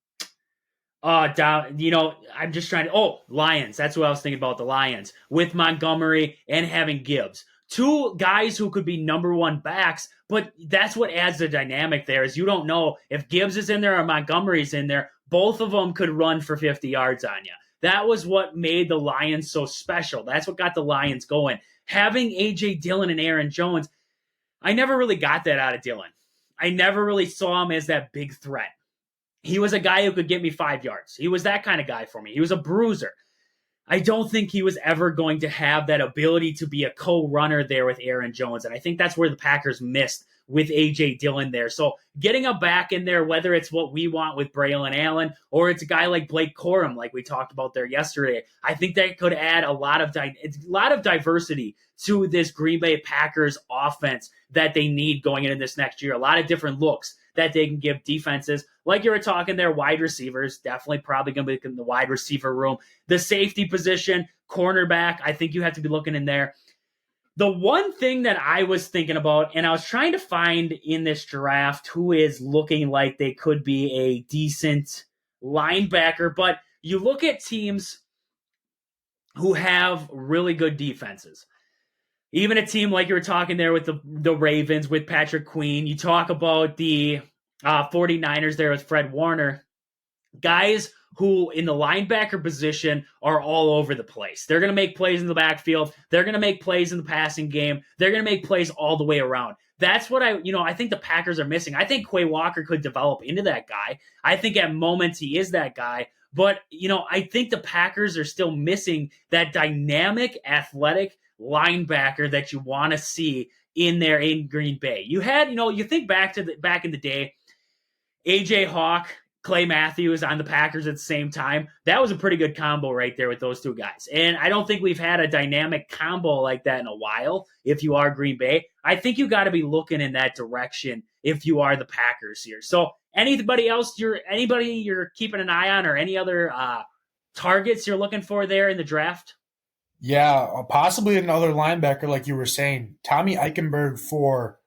I'm just trying to, Lions. That's what I was thinking about, the Lions, with Montgomery and having Gibbs. 2 guys who could be number 1 backs, but that's what adds the dynamic there is you don't know if Gibbs is in there or Montgomery's in there. Both of them could run for 50 yards on you. That was what made the Lions so special. That's what got the Lions going. Having A.J. Dillon and Aaron Jones, I never really got that out of Dillon. I never really saw him as that big threat. He was a guy who could get me 5 yards. He was that kind of guy for me. He was a bruiser. I don't think he was ever going to have that ability to be a co-runner there with Aaron Jones. And I think that's where the Packers missed with A.J. Dillon there. So getting a back in there, whether it's what we want with Braylon Allen or it's a guy like Blake Corum, like we talked about there yesterday, I think that could add a lot of diversity to this Green Bay Packers offense that they need going into this next year. A lot of different looks that they can give defenses. Like you were talking there, wide receivers, definitely probably going to be in the wide receiver room. The safety position, cornerback, I think you have to be looking in there. The one thing that I was thinking about, and I was trying to find in this draft who is looking like they could be a decent linebacker, but you look at teams who have really good defenses. Even a team like you were talking there with the Ravens, with Patrick Queen. You talk about the 49ers there with Fred Warner. Guys who in the linebacker position are all over the place. They're going to make plays in the backfield. They're going to make plays in the passing game. They're going to make plays all the way around. That's what I think the Packers are missing. I think Quay Walker could develop into that guy. I think at moments he is that guy. But, I think the Packers are still missing that dynamic, athletic linebacker that you want to see in there in Green Bay. You had, you think back in the day, AJ Hawk, Clay Matthews on the Packers at the same time. That was a pretty good combo right there with those 2 guys. And I don't think we've had a dynamic combo like that in a while if you are Green Bay. I think you got to be looking in that direction if you are the Packers here. So anybody you're keeping an eye on or any other targets you're looking for there in the draft? Yeah, possibly another linebacker like you were saying. Tommy Eichenberg for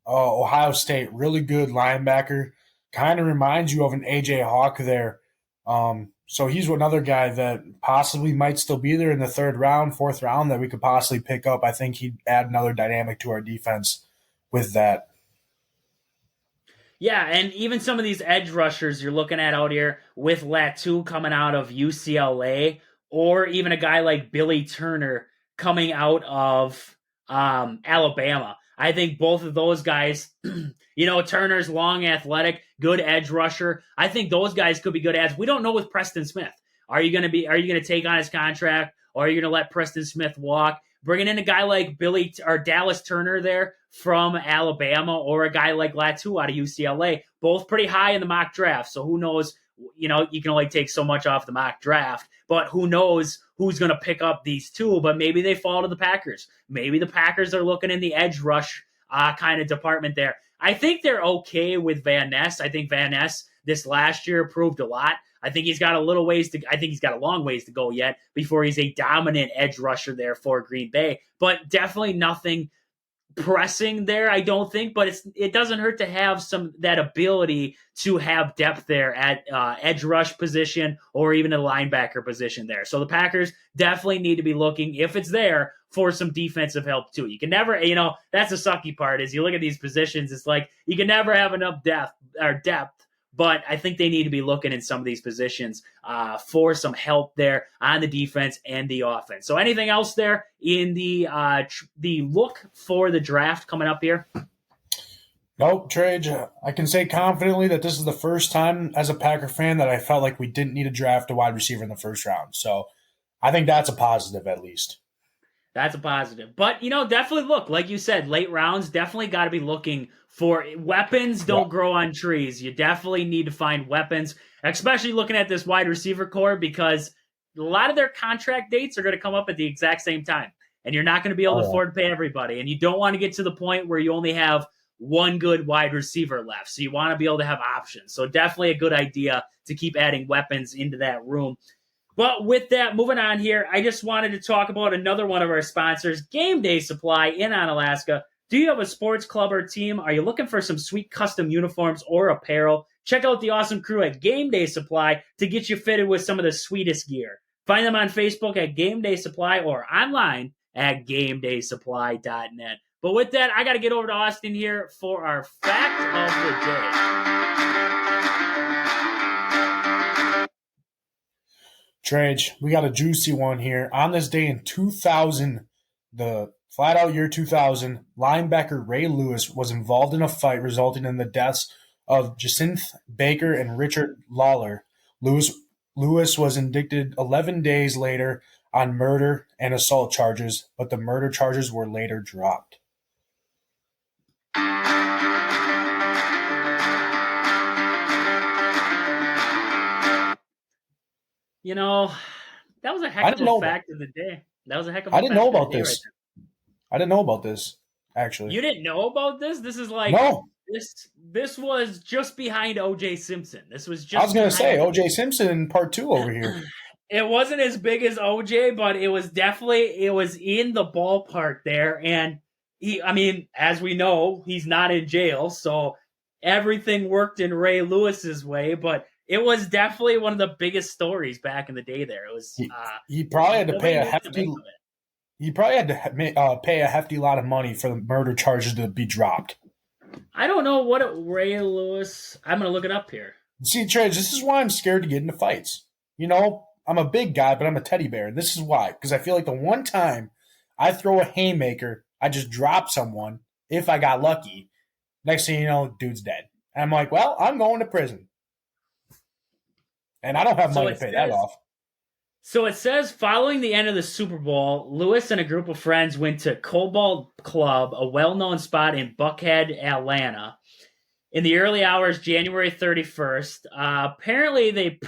Ohio State, really good linebacker. Kind of reminds you of an A.J. Hawk there. So he's another guy that possibly might still be there in the 3rd round, 4th round that we could possibly pick up. I think he'd add another dynamic to our defense with that. Yeah, and even some of these edge rushers you're looking at out here with Latu coming out of UCLA, or even a guy like Billy Turner coming out of Alabama. I think both of those guys, Turner's long, athletic, good edge rusher. I think those guys could be good ads. We don't know with Preston Smith. Are you going to take on his contract, or are you going to let Preston Smith walk? Bringing in a guy like Dallas Turner there from Alabama, or a guy like Latu out of UCLA, both pretty high in the mock draft. So who knows? You can only take so much off the mock draft, but who knows who's going to pick up these 2? But maybe they fall to the Packers. Maybe the Packers are looking in the edge rush kind of department there. I think they're okay with Van Ness. I think Van Ness this last year proved a lot. I think he's got a long ways to go yet before he's a dominant edge rusher there for Green Bay. But definitely nothing pressing there, I don't think, but it doesn't hurt to have that ability to have depth there at edge rush position or even a linebacker position there. So the Packers definitely need to be looking, if it's there, for some defensive help too. You can never, that's the sucky part is you look at these positions, it's like you can never have enough depth, but I think they need to be looking in some of these positions for some help there on the defense and the offense. So anything else there in the look for the draft coming up here? Nope, Trage. I can say confidently that this is the first time as a Packer fan that I felt like we didn't need to draft a wide receiver in the first round. So I think that's a positive at least. That's a positive. But, definitely look, like you said, late rounds, definitely got to be looking for weapons. Don't grow on trees. You definitely need to find weapons, especially looking at this wide receiver core, because a lot of their contract dates are going to come up at the exact same time. And you're not going to be able to afford to pay everybody. And you don't want to get to the point where you only have one good wide receiver left. So you want to be able to have options. So definitely a good idea to keep adding weapons into that room. But with that, moving on here, I just wanted to talk about another one of our sponsors, Game Day Supply in Onalaska. Do you have a sports club or team? Are you looking for some sweet custom uniforms or apparel? Check out the awesome crew at Game Day Supply to get you fitted with some of the sweetest gear. Find them on Facebook at Game Day Supply or online at GameDaySupply.net. But with that, I got to get over to Austin here for our fact of the day. Trage, we got a juicy one here. On this day in 2000, the flat-out year 2000, linebacker Ray Lewis was involved in a fight resulting in the deaths of Jacinth Baker and Richard Lawler. Lewis was indicted 11 days later on murder and assault charges, but the murder charges were later dropped. That was a heck of a fact of the day. That was a heck of a I didn't know about this. Right, I didn't know about this, actually. You didn't know about this? This is like This was just behind O.J. Simpson. This was just. I was going to say O.J. Simpson part 2 over here. It wasn't as big as O.J., but it was in the ballpark there. And as we know, he's not in jail, so everything worked in Ray Lewis's way. But it was definitely one of the biggest stories back in the day. There, it was. He probably had to pay a hefty. He probably had to pay a hefty lot of money for the murder charges to be dropped. I don't know what Ray Lewis. I'm going to look it up here. See, Trage, this is why I'm scared to get into fights. I'm a big guy, but I'm a teddy bear. And this is why. Because I feel like the one time I throw a haymaker, I just drop someone, if I got lucky. Next thing you know, dude's dead. And I'm like, well, I'm going to prison. And I don't have money to pay that off. So it says, following the end of the Super Bowl, Lewis and a group of friends went to Cobalt Club, a well-known spot in Buckhead, Atlanta. In the early hours, January 31st, apparently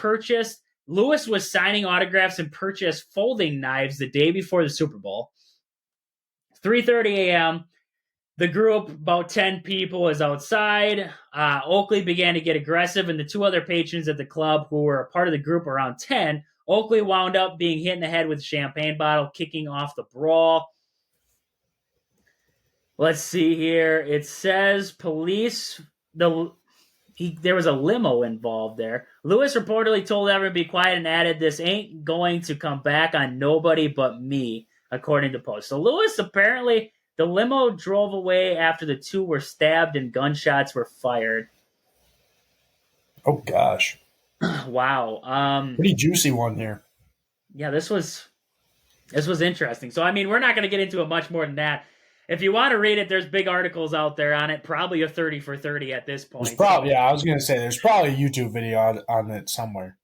Lewis was signing autographs and purchased folding knives the day before the Super Bowl. 3:30 a.m., the group, about 10 people, was outside. Oakley began to get aggressive, and the two other patrons at the club who were a part of the group, around 10, Oakley wound up being hit in the head with a champagne bottle, kicking off the brawl. Let's see here. It says police, there was a limo involved there. Lewis reportedly told everyone to be quiet and added, "This ain't going to come back on nobody but me," according to Post. So Lewis, apparently, the limo drove away after the two were stabbed and gunshots were fired. Oh, gosh. Wow. Pretty juicy one here. Yeah, this was interesting. So, we're not going to get into it much more than that. If you want to read it, there's big articles out there on it. Probably a 30 for 30 at this point. I was going to say, there's probably a YouTube video on it somewhere.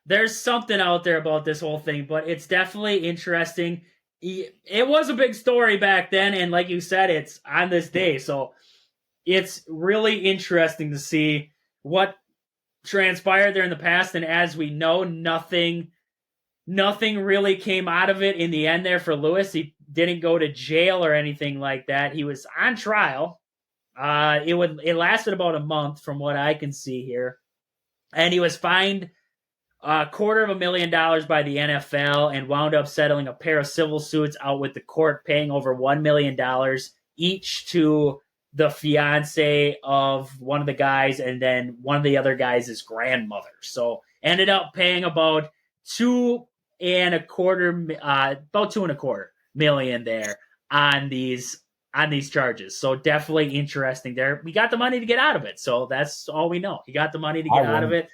There's something out there about this whole thing, but it's definitely interesting. It was a big story back then, and like you said, it's on this day. So it's really interesting to see what transpired there in the past. And as we know, nothing really came out of it in the end there for Lewis. He didn't go to jail or anything like that. He was on trial. It lasted about a month from what I can see here, and he was fined $250,000 by the NFL and wound up settling a pair of civil suits out with the court, paying over $1 million each to the fiance of one of the guys, and then one of the other guys' grandmother. So ended up paying about about 2.25 million there on these charges. So definitely interesting there. We got the money to get out of it. So that's all we know. He got the money to get out of it.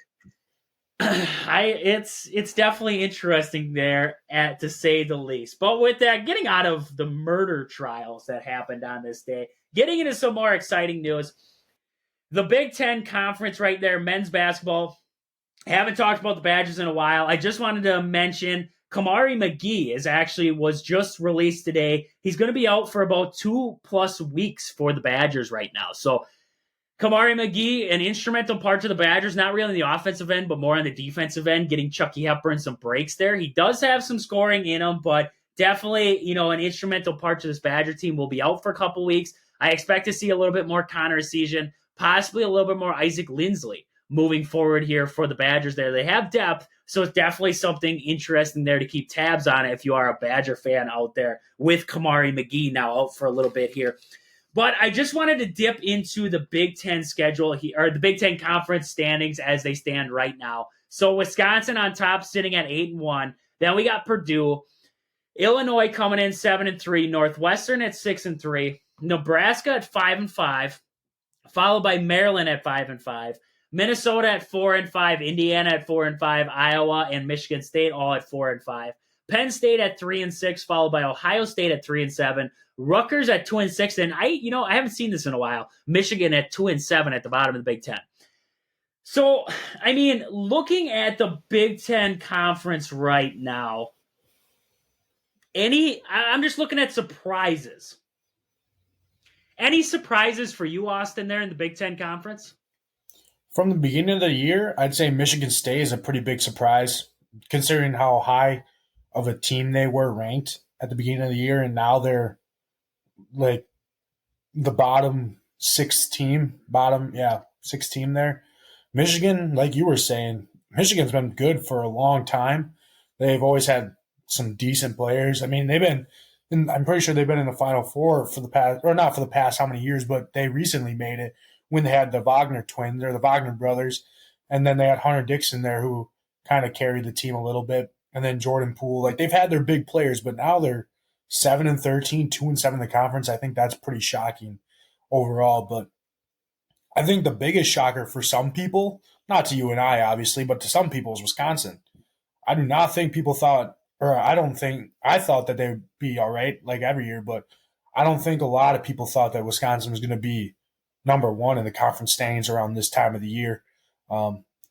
It's definitely interesting there, to say the least. But with that, getting out of the murder trials that happened on this day, getting into some more exciting news. The Big Ten Conference right there, men's basketball. I haven't talked about the Badgers in a while. I just wanted to mention Kamari McGee was just released today. He's going to be out for about 2+ weeks for the Badgers right now. So Kamari McGee, an instrumental part to the Badgers, not really on the offensive end, but more on the defensive end, getting Chucky Hepburn some breaks there. He does have some scoring in him, but definitely, an instrumental part to this Badger team. Will be out for a couple weeks. I expect to see a little bit more Connor Essegian, possibly a little bit more Isaac Lindsley moving forward here for the Badgers there. They have depth, so it's definitely something interesting there to keep tabs on if you are a Badger fan out there, with Kamari McGee now out for a little bit here. But I just wanted to dip into the Big Ten schedule here, or the Big Ten Conference standings as they stand right now. So Wisconsin on top, sitting at 8-1. Then we got Purdue, Illinois coming in 7-3, Northwestern at 6-3, Nebraska at 5-5, followed by Maryland at 5-5, Minnesota at 4-5, Indiana at 4-5, Iowa and Michigan State all at 4-5. Penn State at 3-6, followed by Ohio State at 3-7, Rutgers at 2-6, and I haven't seen this in a while. Michigan at 2-7 at the bottom of the Big Ten. So, looking at the Big Ten Conference right now, I'm just looking at surprises. Any surprises for you, Austin, there in the Big Ten Conference? From the beginning of the year, I'd say Michigan State is a pretty big surprise, considering how high of a team they were ranked at the beginning of the year, and now they're like the bottom six team there. Michigan, like you were saying, Michigan's been good for a long time. They've always had some decent players. I'm pretty sure they've been in the Final Four for the past, or not for the past how many years, but they recently made it when they had the Wagner twins, or the Wagner brothers, and then they had Hunter Dixon there who kind of carried the team a little bit, and then Jordan Poole. Like, they've had their big players, but now they're 7-13, 2-7 in the conference. I think that's pretty shocking overall. But I think the biggest shocker for some people, not to you and I, obviously, but to some people, is Wisconsin. I do not think people thought, or I thought that they would be all right, like every year, but I don't think a lot of people thought that Wisconsin was going to be number one in the conference standings around this time of the year.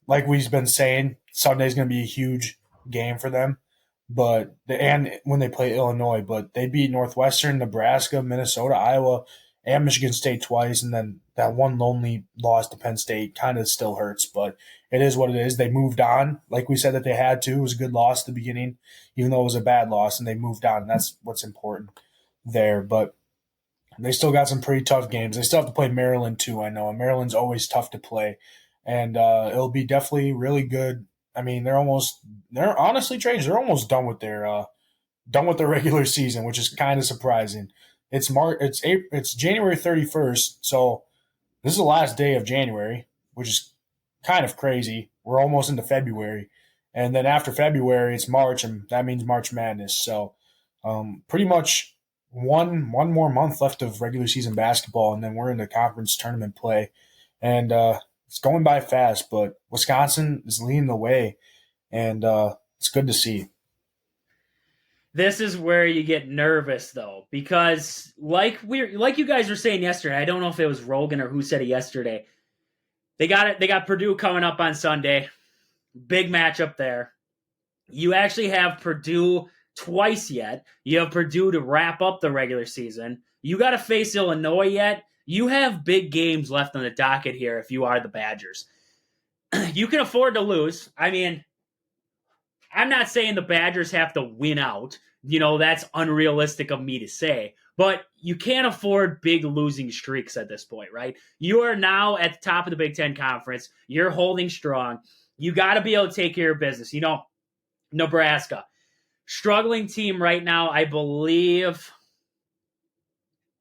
Like we've been saying, Sunday's going to be a huge game for them. And when they play Illinois, but they beat Northwestern, Nebraska, Minnesota, Iowa, and Michigan State twice, and then that one lonely loss to Penn State kind of still hurts, but it is what it is. They moved on, like we said that they had to. It was a good loss at the beginning, even though it was a bad loss, and they moved on. And that's what's important there. But they still got some pretty tough games. They still have to play Maryland too, I know. And Maryland's always tough to play, and it'll be definitely really good. They're honestly, Trace, they're almost done with their regular season, which is kind of surprising. It's January 31st, so this is the last day of January, which is kind of crazy. We're almost into February, and then after February, it's March, and that means March Madness. So, pretty much one more month left of regular season basketball, and then we're in the conference tournament play, and it's going by fast. But Wisconsin is leading the way, and it's good to see. This is where you get nervous, though, because like you guys were saying yesterday, I don't know if it was Rogan or who said it yesterday. They got Purdue coming up on Sunday. Big matchup there. You actually have Purdue twice yet. You have Purdue to wrap up the regular season. You got to face Illinois yet. You have big games left on the docket here if you are the Badgers. You can afford to lose. I'm not saying the Badgers have to win out. That's unrealistic of me to say. But you can't afford big losing streaks at this point, right? You are now at the top of the Big Ten Conference. You're holding strong. You got to be able to take care of business. Nebraska, struggling team right now. I believe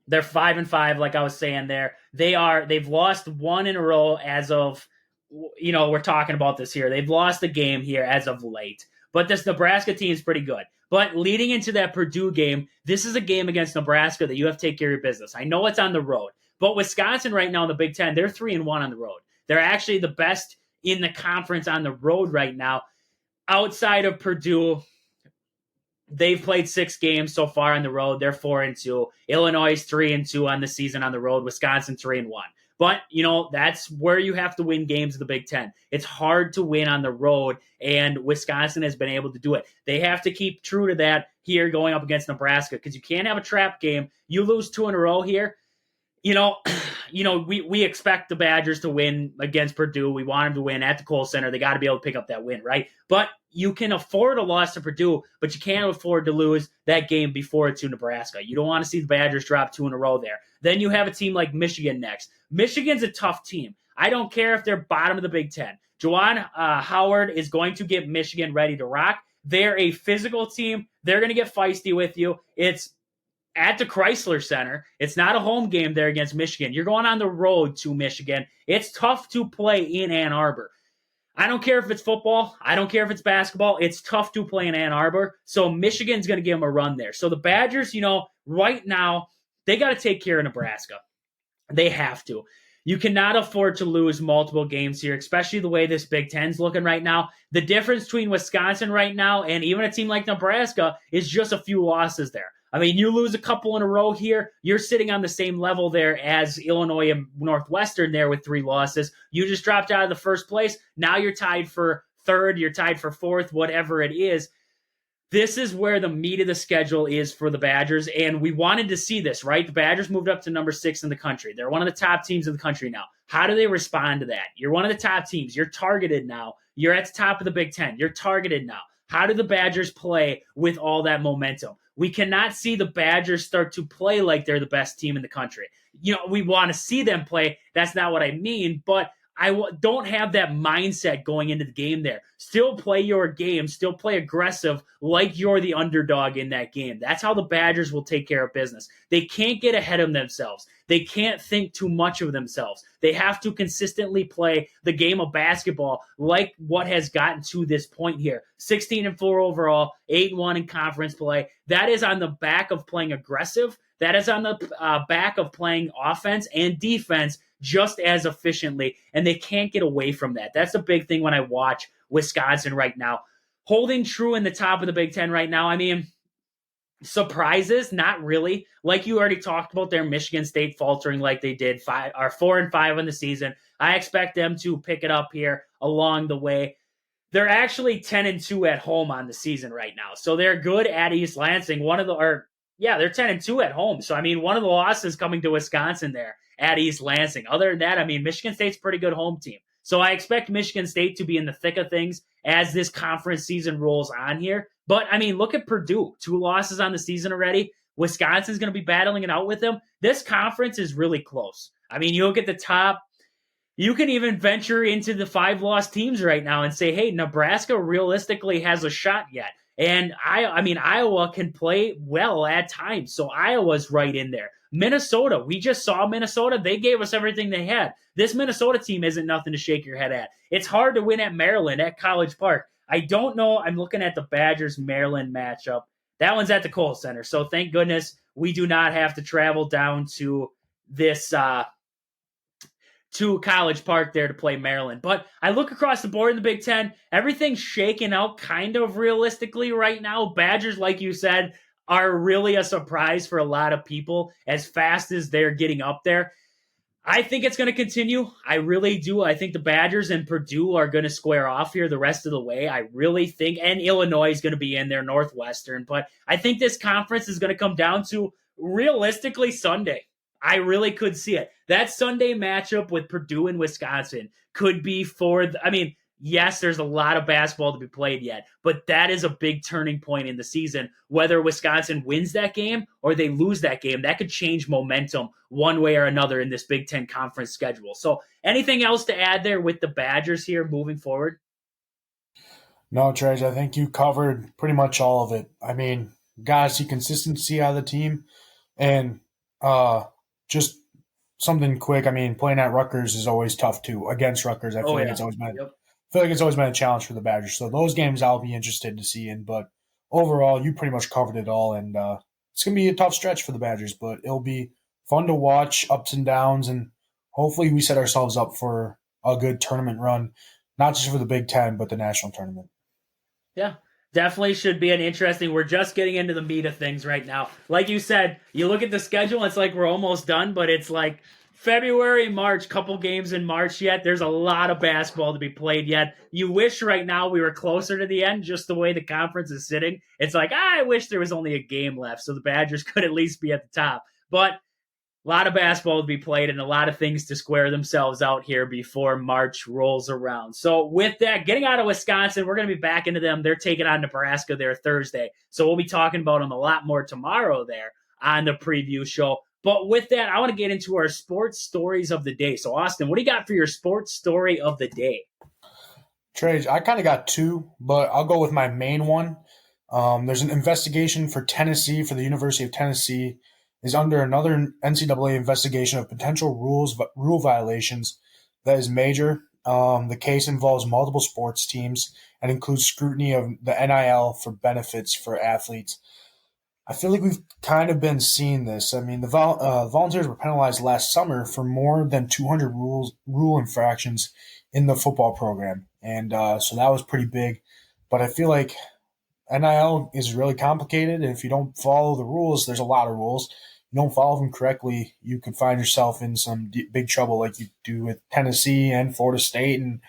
they're 5-5, like I was saying there. They've lost one in a row as of, we're talking about this here. They've lost a game here as of late. But this Nebraska team is pretty good. But leading into that Purdue game, this is a game against Nebraska that you have to take care of your business. I know it's on the road, but Wisconsin right now in the Big Ten, they're 3-1 on the road. They're actually the best in the conference on the road right now. Outside of Purdue, they've played 6 games so far on the road. They're 4-2. Illinois is 3-2 on the season on the road. Wisconsin 3-1. But, that's where you have to win games in the Big Ten. It's hard to win on the road, and Wisconsin has been able to do it. They have to keep true to that here going up against Nebraska because you can't have a trap game. You lose 2 in a row here. We expect the Badgers to win against Purdue. We want them to win at the Kohl Center. They got to be able to pick up that win, right? But you can afford a loss to Purdue, but you can't afford to lose that game before it's to Nebraska. You don't want to see the Badgers drop 2 in a row there. Then you have a team like Michigan next. Michigan's a tough team. I don't care if they're bottom of the Big Ten. Juwan Howard is going to get Michigan ready to rock. They're a physical team. They're going to get feisty with you. It's at the Chrysler Center. It's not a home game there against Michigan. You're going on the road to Michigan. It's tough to play in Ann Arbor. I don't care if it's football. I don't care if it's basketball. It's tough to play in Ann Arbor. So Michigan's going to give them a run there. So the Badgers, right now, they got to take care of Nebraska. They have to. You cannot afford to lose multiple games here, especially the way this Big Ten's looking right now. The difference between Wisconsin right now and even a team like Nebraska is just a few losses there. I mean, you lose a couple in a row here, you're sitting on the same level there as Illinois and Northwestern there with 3 losses. You just dropped out of the first place. Now you're tied for third, you're tied for fourth, whatever it is. This is where the meat of the schedule is for the Badgers, and we wanted to see this, right? The Badgers moved up to number 6 in the country. They're one of the top teams in the country now. How do they respond to that? You're one of the top teams. You're targeted now. You're at the top of the Big Ten. You're targeted now. How do the Badgers play with all that momentum? We cannot see the Badgers start to play like they're the best team in the country. We want to see them play. That's not what I mean, but I don't have that mindset going into the game there. Still play your game. Still play aggressive like you're the underdog in that game. That's how the Badgers will take care of business. They can't get ahead of themselves. They can't think too much of themselves. They have to consistently play the game of basketball like what has gotten to this point here. 16-4 overall, 8-1 in conference play. That is on the back of playing aggressive. That is on the back of playing offense and defense just as efficiently, and they can't get away from that. That's the big thing when I watch Wisconsin right now. Holding true in the top of the Big Ten right now, I mean, surprises, not really. Like you already talked about their Michigan State faltering like they did, 4-5 in the season. I expect them to pick it up here along the way. They're actually 10-2 at home on the season right now, so they're good at East Lansing. They're 10-2 at home. So, I mean, one of the losses coming to Wisconsin there at East Lansing. Other than that, I mean, Michigan State's a pretty good home team. So I expect Michigan State to be in the thick of things as this conference season rolls on here. But, I mean, look at Purdue. 2 losses on the season already. Wisconsin's going to be battling it out with them. This conference is really close. I mean, you look at the top. You can even venture into the 5-loss teams right now and say, hey, Nebraska realistically has a shot yet. And Iowa can play well at times. So Iowa's right in there. Minnesota, we just saw Minnesota. They gave us everything they had. This Minnesota team isn't nothing to shake your head at. It's hard to win at Maryland, at College Park. I don't know. I'm looking at the Badgers-Maryland matchup. That one's at the Kohl Center. So thank goodness we do not have to travel down to this to College Park there to play Maryland. But I look across the board in the Big Ten, everything's shaking out kind of realistically right now. Badgers, like you said, are really a surprise for a lot of people as fast as they're getting up there. I think it's going to continue. I really do. I think the Badgers and Purdue are going to square off here the rest of the way. I really think, and Illinois is going to be in there, Northwestern. But I think this conference is going to come down to realistically Sunday. I really could see it. That Sunday matchup with Purdue and Wisconsin could be yes, there's a lot of basketball to be played yet, but that is a big turning point in the season. Whether Wisconsin wins that game or they lose that game, that could change momentum one way or another in this Big Ten conference schedule. So anything else to add there with the Badgers here moving forward? No, Trey, I think you covered pretty much all of it. I mean, gotta see consistency out of the team, and uh, just something quick. I mean, playing at Rutgers is always tough too. Against Rutgers, I Oh, feel like yeah. it's always been. Yep. I feel like it's always been a challenge for the Badgers. So those games I'll be interested to see in. But overall, you pretty much covered it all, and it's gonna be a tough stretch for the Badgers. But it'll be fun to watch, ups and downs, and hopefully we set ourselves up for a good tournament run, not just for the Big Ten, but the national tournament. Yeah, definitely should be an interesting. We're just getting into the meat of things right now. Like you said, you look at the schedule, it's like we're almost done, but it's like February, March, couple games in March yet. There's a lot of basketball to be played yet. You wish right now we were closer to the end, just the way the conference is sitting. It's like, I wish there was only a game left so the Badgers could at least be at the top. But a lot of basketball to be played and a lot of things to square themselves out here before March rolls around. So with that, getting out of Wisconsin, we're going to be back into them. They're taking on Nebraska there Thursday. So we'll be talking about them a lot more tomorrow there on the preview show. But with that, I want to get into our sports stories of the day. So Austin, what do you got for your sports story of the day? Trey, I kind of got two, but I'll go with my main one. There's an investigation for Tennessee, for the University of Tennessee, is under another NCAA investigation of potential rule violations that is major. The case involves multiple sports teams and includes scrutiny of the NIL for benefits for athletes. I feel like we've kind of been seeing this. I mean, the Volunteers were penalized last summer for more than 200 rule infractions in the football program, and so that was pretty big. But I feel like NIL is really complicated, and if you don't follow the rules, there's a lot of rules. You don't follow them correctly, you could find yourself in some big trouble, like you do with Tennessee and Florida State, and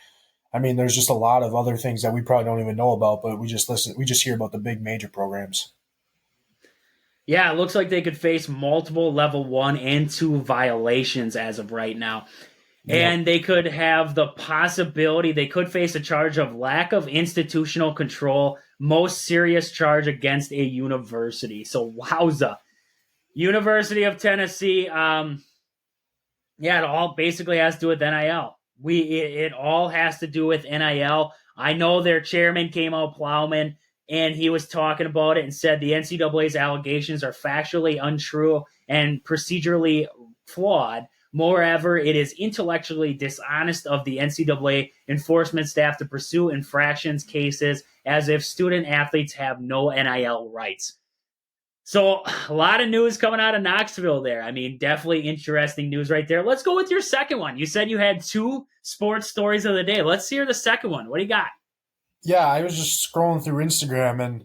I mean, there's just a lot of other things that we probably don't even know about, but we just hear about the big major programs. Yeah, it looks like they could face multiple level 1 and 2 violations as of right now. Yep. And they could have the possibility, they could face a charge of lack of institutional control, most serious charge against a university. So, wowza. University of Tennessee, yeah, it all basically has to do with NIL. It all has to do with NIL. I know their chairman came out, Plowman, and he was talking about it and said the NCAA's allegations are factually untrue and procedurally flawed. Moreover, it is intellectually dishonest of the NCAA enforcement staff to pursue infractions cases as if student athletes have no NIL rights. So, a lot of news coming out of Knoxville there. I mean, definitely interesting news right there. Let's go with your second one. You said you had two sports stories of the day. Let's hear the second one. What do you got? Yeah, I was just scrolling through Instagram and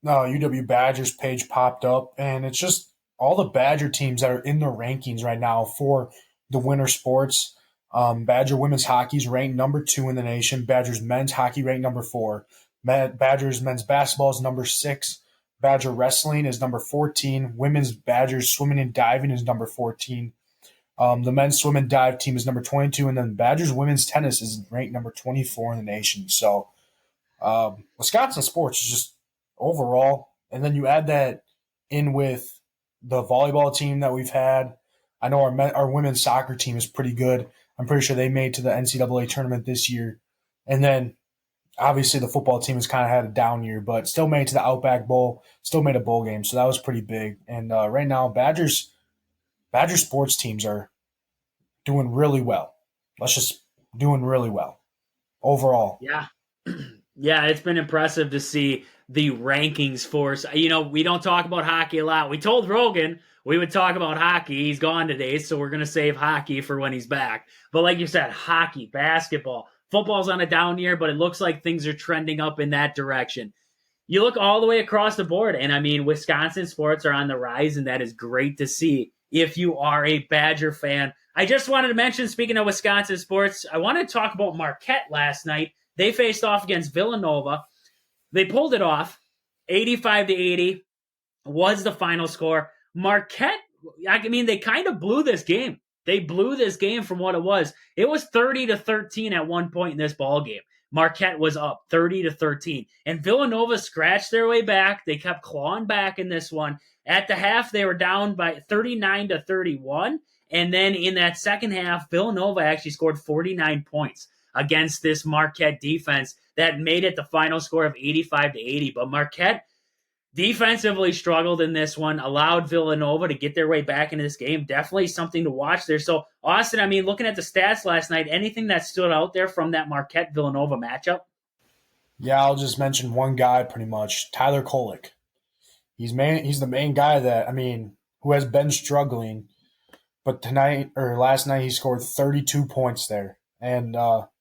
UW Badgers page popped up, and it's just all the Badger teams that are in the rankings right now for the winter sports. Badger women's hockey is ranked number 2 in the nation. Badgers men's hockey ranked number 4. Badgers men's basketball is number 6. Badger wrestling is number 14. Women's Badgers swimming and diving is number 14. The men's swim and dive team is number 22, and then Badgers women's tennis is ranked number 24 in the nation. So Wisconsin sports is just overall, and then you add that in with the volleyball team that we've had. I know our women's soccer team is pretty good. I'm pretty sure they made to the NCAA tournament this year, and then obviously the football team has kind of had a down year, but still made to the Outback Bowl, still made a bowl game, so that was pretty big. And right now, Badger sports teams are doing really well. Doing really well overall. Yeah. Yeah, it's been impressive to see the rankings for, we don't talk about hockey a lot. We told Rogan we would talk about hockey. He's gone today, so we're going to save hockey for when he's back. But like you said, hockey, basketball, football's on a down year, but it looks like things are trending up in that direction. You look all the way across the board, and I mean, Wisconsin sports are on the rise, and that is great to see if you are a Badger fan. I just wanted to mention, speaking of Wisconsin sports, I wanted to talk about Marquette last night. They faced off against Villanova. They pulled it off. 85-80 was the final score. Marquette, I mean, they kind of blew this game. They blew this game from what it was. It was 30-13 at one point in this ball game. Marquette was up 30-13. And Villanova scratched their way back. They kept clawing back in this one. At the half, they were down by 39-31. And then in that second half, Villanova actually scored 49 points against this Marquette defense that made it the final score of 85-80. But Marquette defensively struggled in this one, allowed Villanova to get their way back into this game. Definitely something to watch there. So, Austin, I mean, looking at the stats last night, anything that stood out there from that Marquette-Villanova matchup? Yeah, I'll just mention one guy pretty much, Tyler Kolek. He's the main guy that, I mean, who has been struggling. But last night he scored 32 points there. And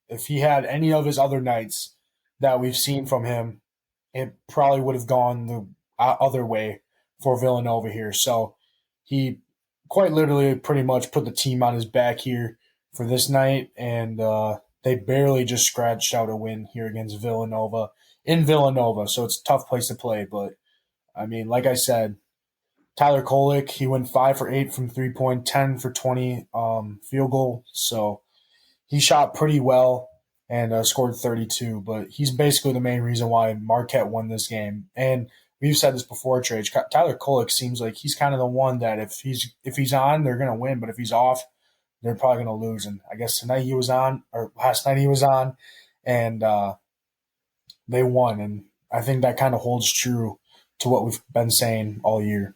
if he had any of his other nights that we've seen from him, it probably would have gone the other way for Villanova here. So he quite literally pretty much put the team on his back here for this night. And they barely just scratched out a win here against Villanova in Villanova. So it's a tough place to play. But, I mean, like I said, Tyler Kolek, he went 5 for 8 from 3-point, 10 for 20 field goal. So he shot pretty well and scored 32. But he's basically the main reason why Marquette won this game. And we've said this before, Trey. Tyler Kolek seems like he's kind of the one that if he's on, they're going to win. But if he's off, they're probably going to lose. And I guess tonight he was on, or last night he was on, and they won. And I think that kind of holds true to what we've been saying all year.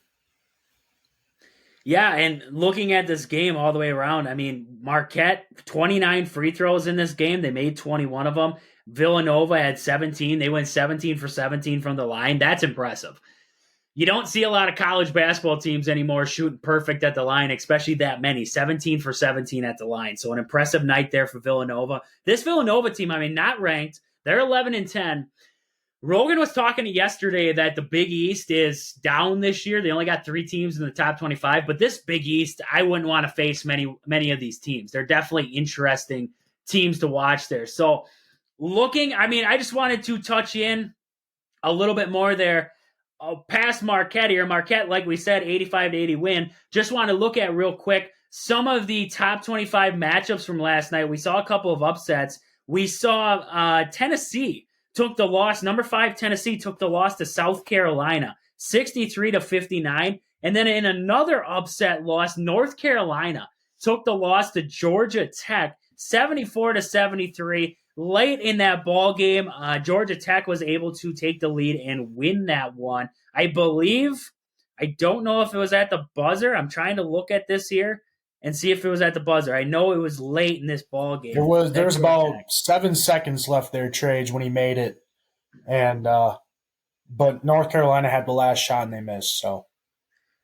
Yeah, and looking at this game all the way around, I mean, Marquette, 29 free throws in this game. They made 21 of them. Villanova had 17. They went 17 for 17 from the line. That's impressive. You don't see a lot of college basketball teams anymore shooting perfect at the line, especially that many. 17 for 17 at the line. So an impressive night there for Villanova. This Villanova team, I mean, not ranked. They're 11-10. Rogan was talking yesterday that the Big East is down this year. They only got 3 teams in the top 25, but this Big East, I wouldn't want to face many of these teams. They're definitely interesting teams to watch there. So I just wanted to touch in a little bit more there past Marquette here. Marquette, like we said, 85-80 win. Just want to look at real quick some of the top 25 matchups from last night. We saw a couple of upsets. We saw Tennessee took the loss. Number 5 Tennessee took the loss to South Carolina, 63-59. And then in another upset loss, North Carolina took the loss to Georgia Tech, 74-73. Late in that ball game, Georgia Tech was able to take the lead and win that one. I don't know if it was at the buzzer. I'm trying to look at this here and see if it was at the buzzer. I know it was late in this ball game. There was about 7 seconds left there, Trage, when he made it, and but North Carolina had the last shot and they missed. So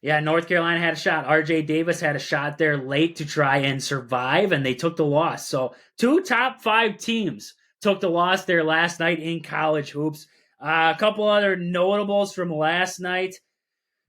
yeah, North Carolina had a shot. R.J. Davis had a shot there late to try and survive, and they took the loss. So 2 top 5 teams took the loss there last night in college hoops. A couple other notables from last night.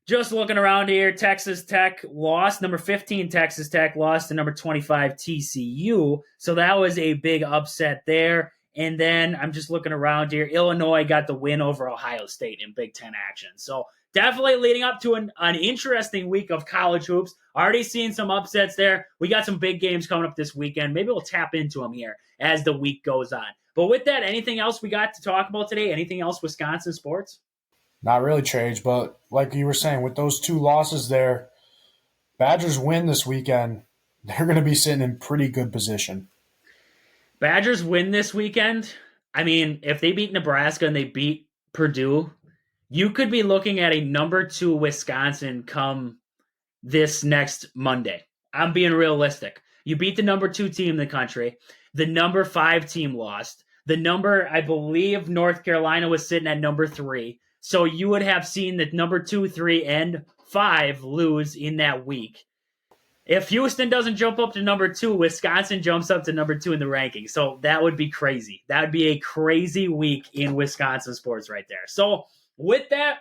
Just looking around here, Texas Tech lost. Number 15 Texas Tech lost to number 25 TCU. So that was a big upset there. And then I'm just looking around here. Illinois got the win over Ohio State in Big Ten action. So definitely leading up to an interesting week of college hoops. Already seeing some upsets there. We got some big games coming up this weekend. Maybe we'll tap into them here as the week goes on. But with that, anything else we got to talk about today? Anything else Wisconsin sports? Not really, Trage, but like you were saying, with those 2 losses there, Badgers win this weekend, they're going to be sitting in pretty good position. Badgers win this weekend. I mean, if they beat Nebraska and they beat Purdue, you could be looking at a number 2 Wisconsin come this next Monday. I'm being realistic. You beat the number 2 team in the country. The number 5 team lost. I believe North Carolina was sitting at number 3. So you would have seen that number 2, 3, and 5 lose in that week. If Houston doesn't jump up to number 2, Wisconsin jumps up to number 2 in the rankings. So that would be crazy. That would be a crazy week in Wisconsin sports right there. So with that,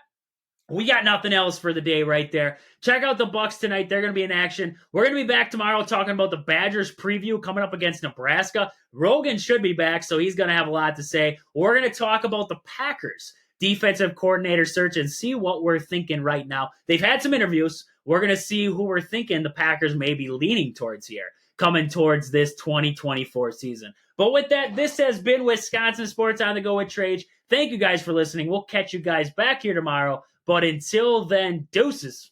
we got nothing else for the day right there. Check out the Bucks tonight. They're going to be in action. We're going to be back tomorrow talking about the Badgers preview coming up against Nebraska. Rogan should be back, so he's going to have a lot to say. We're going to talk about the Packers defensive coordinator search and see what we're thinking right now. They've had some interviews. We're going to see who we're thinking the Packers may be leaning towards here. coming towards this 2024 season. But with that, this has been Wisconsin Sports on the Go with Trage. Thank you guys for listening. We'll catch you guys back here tomorrow. But until then, deuces.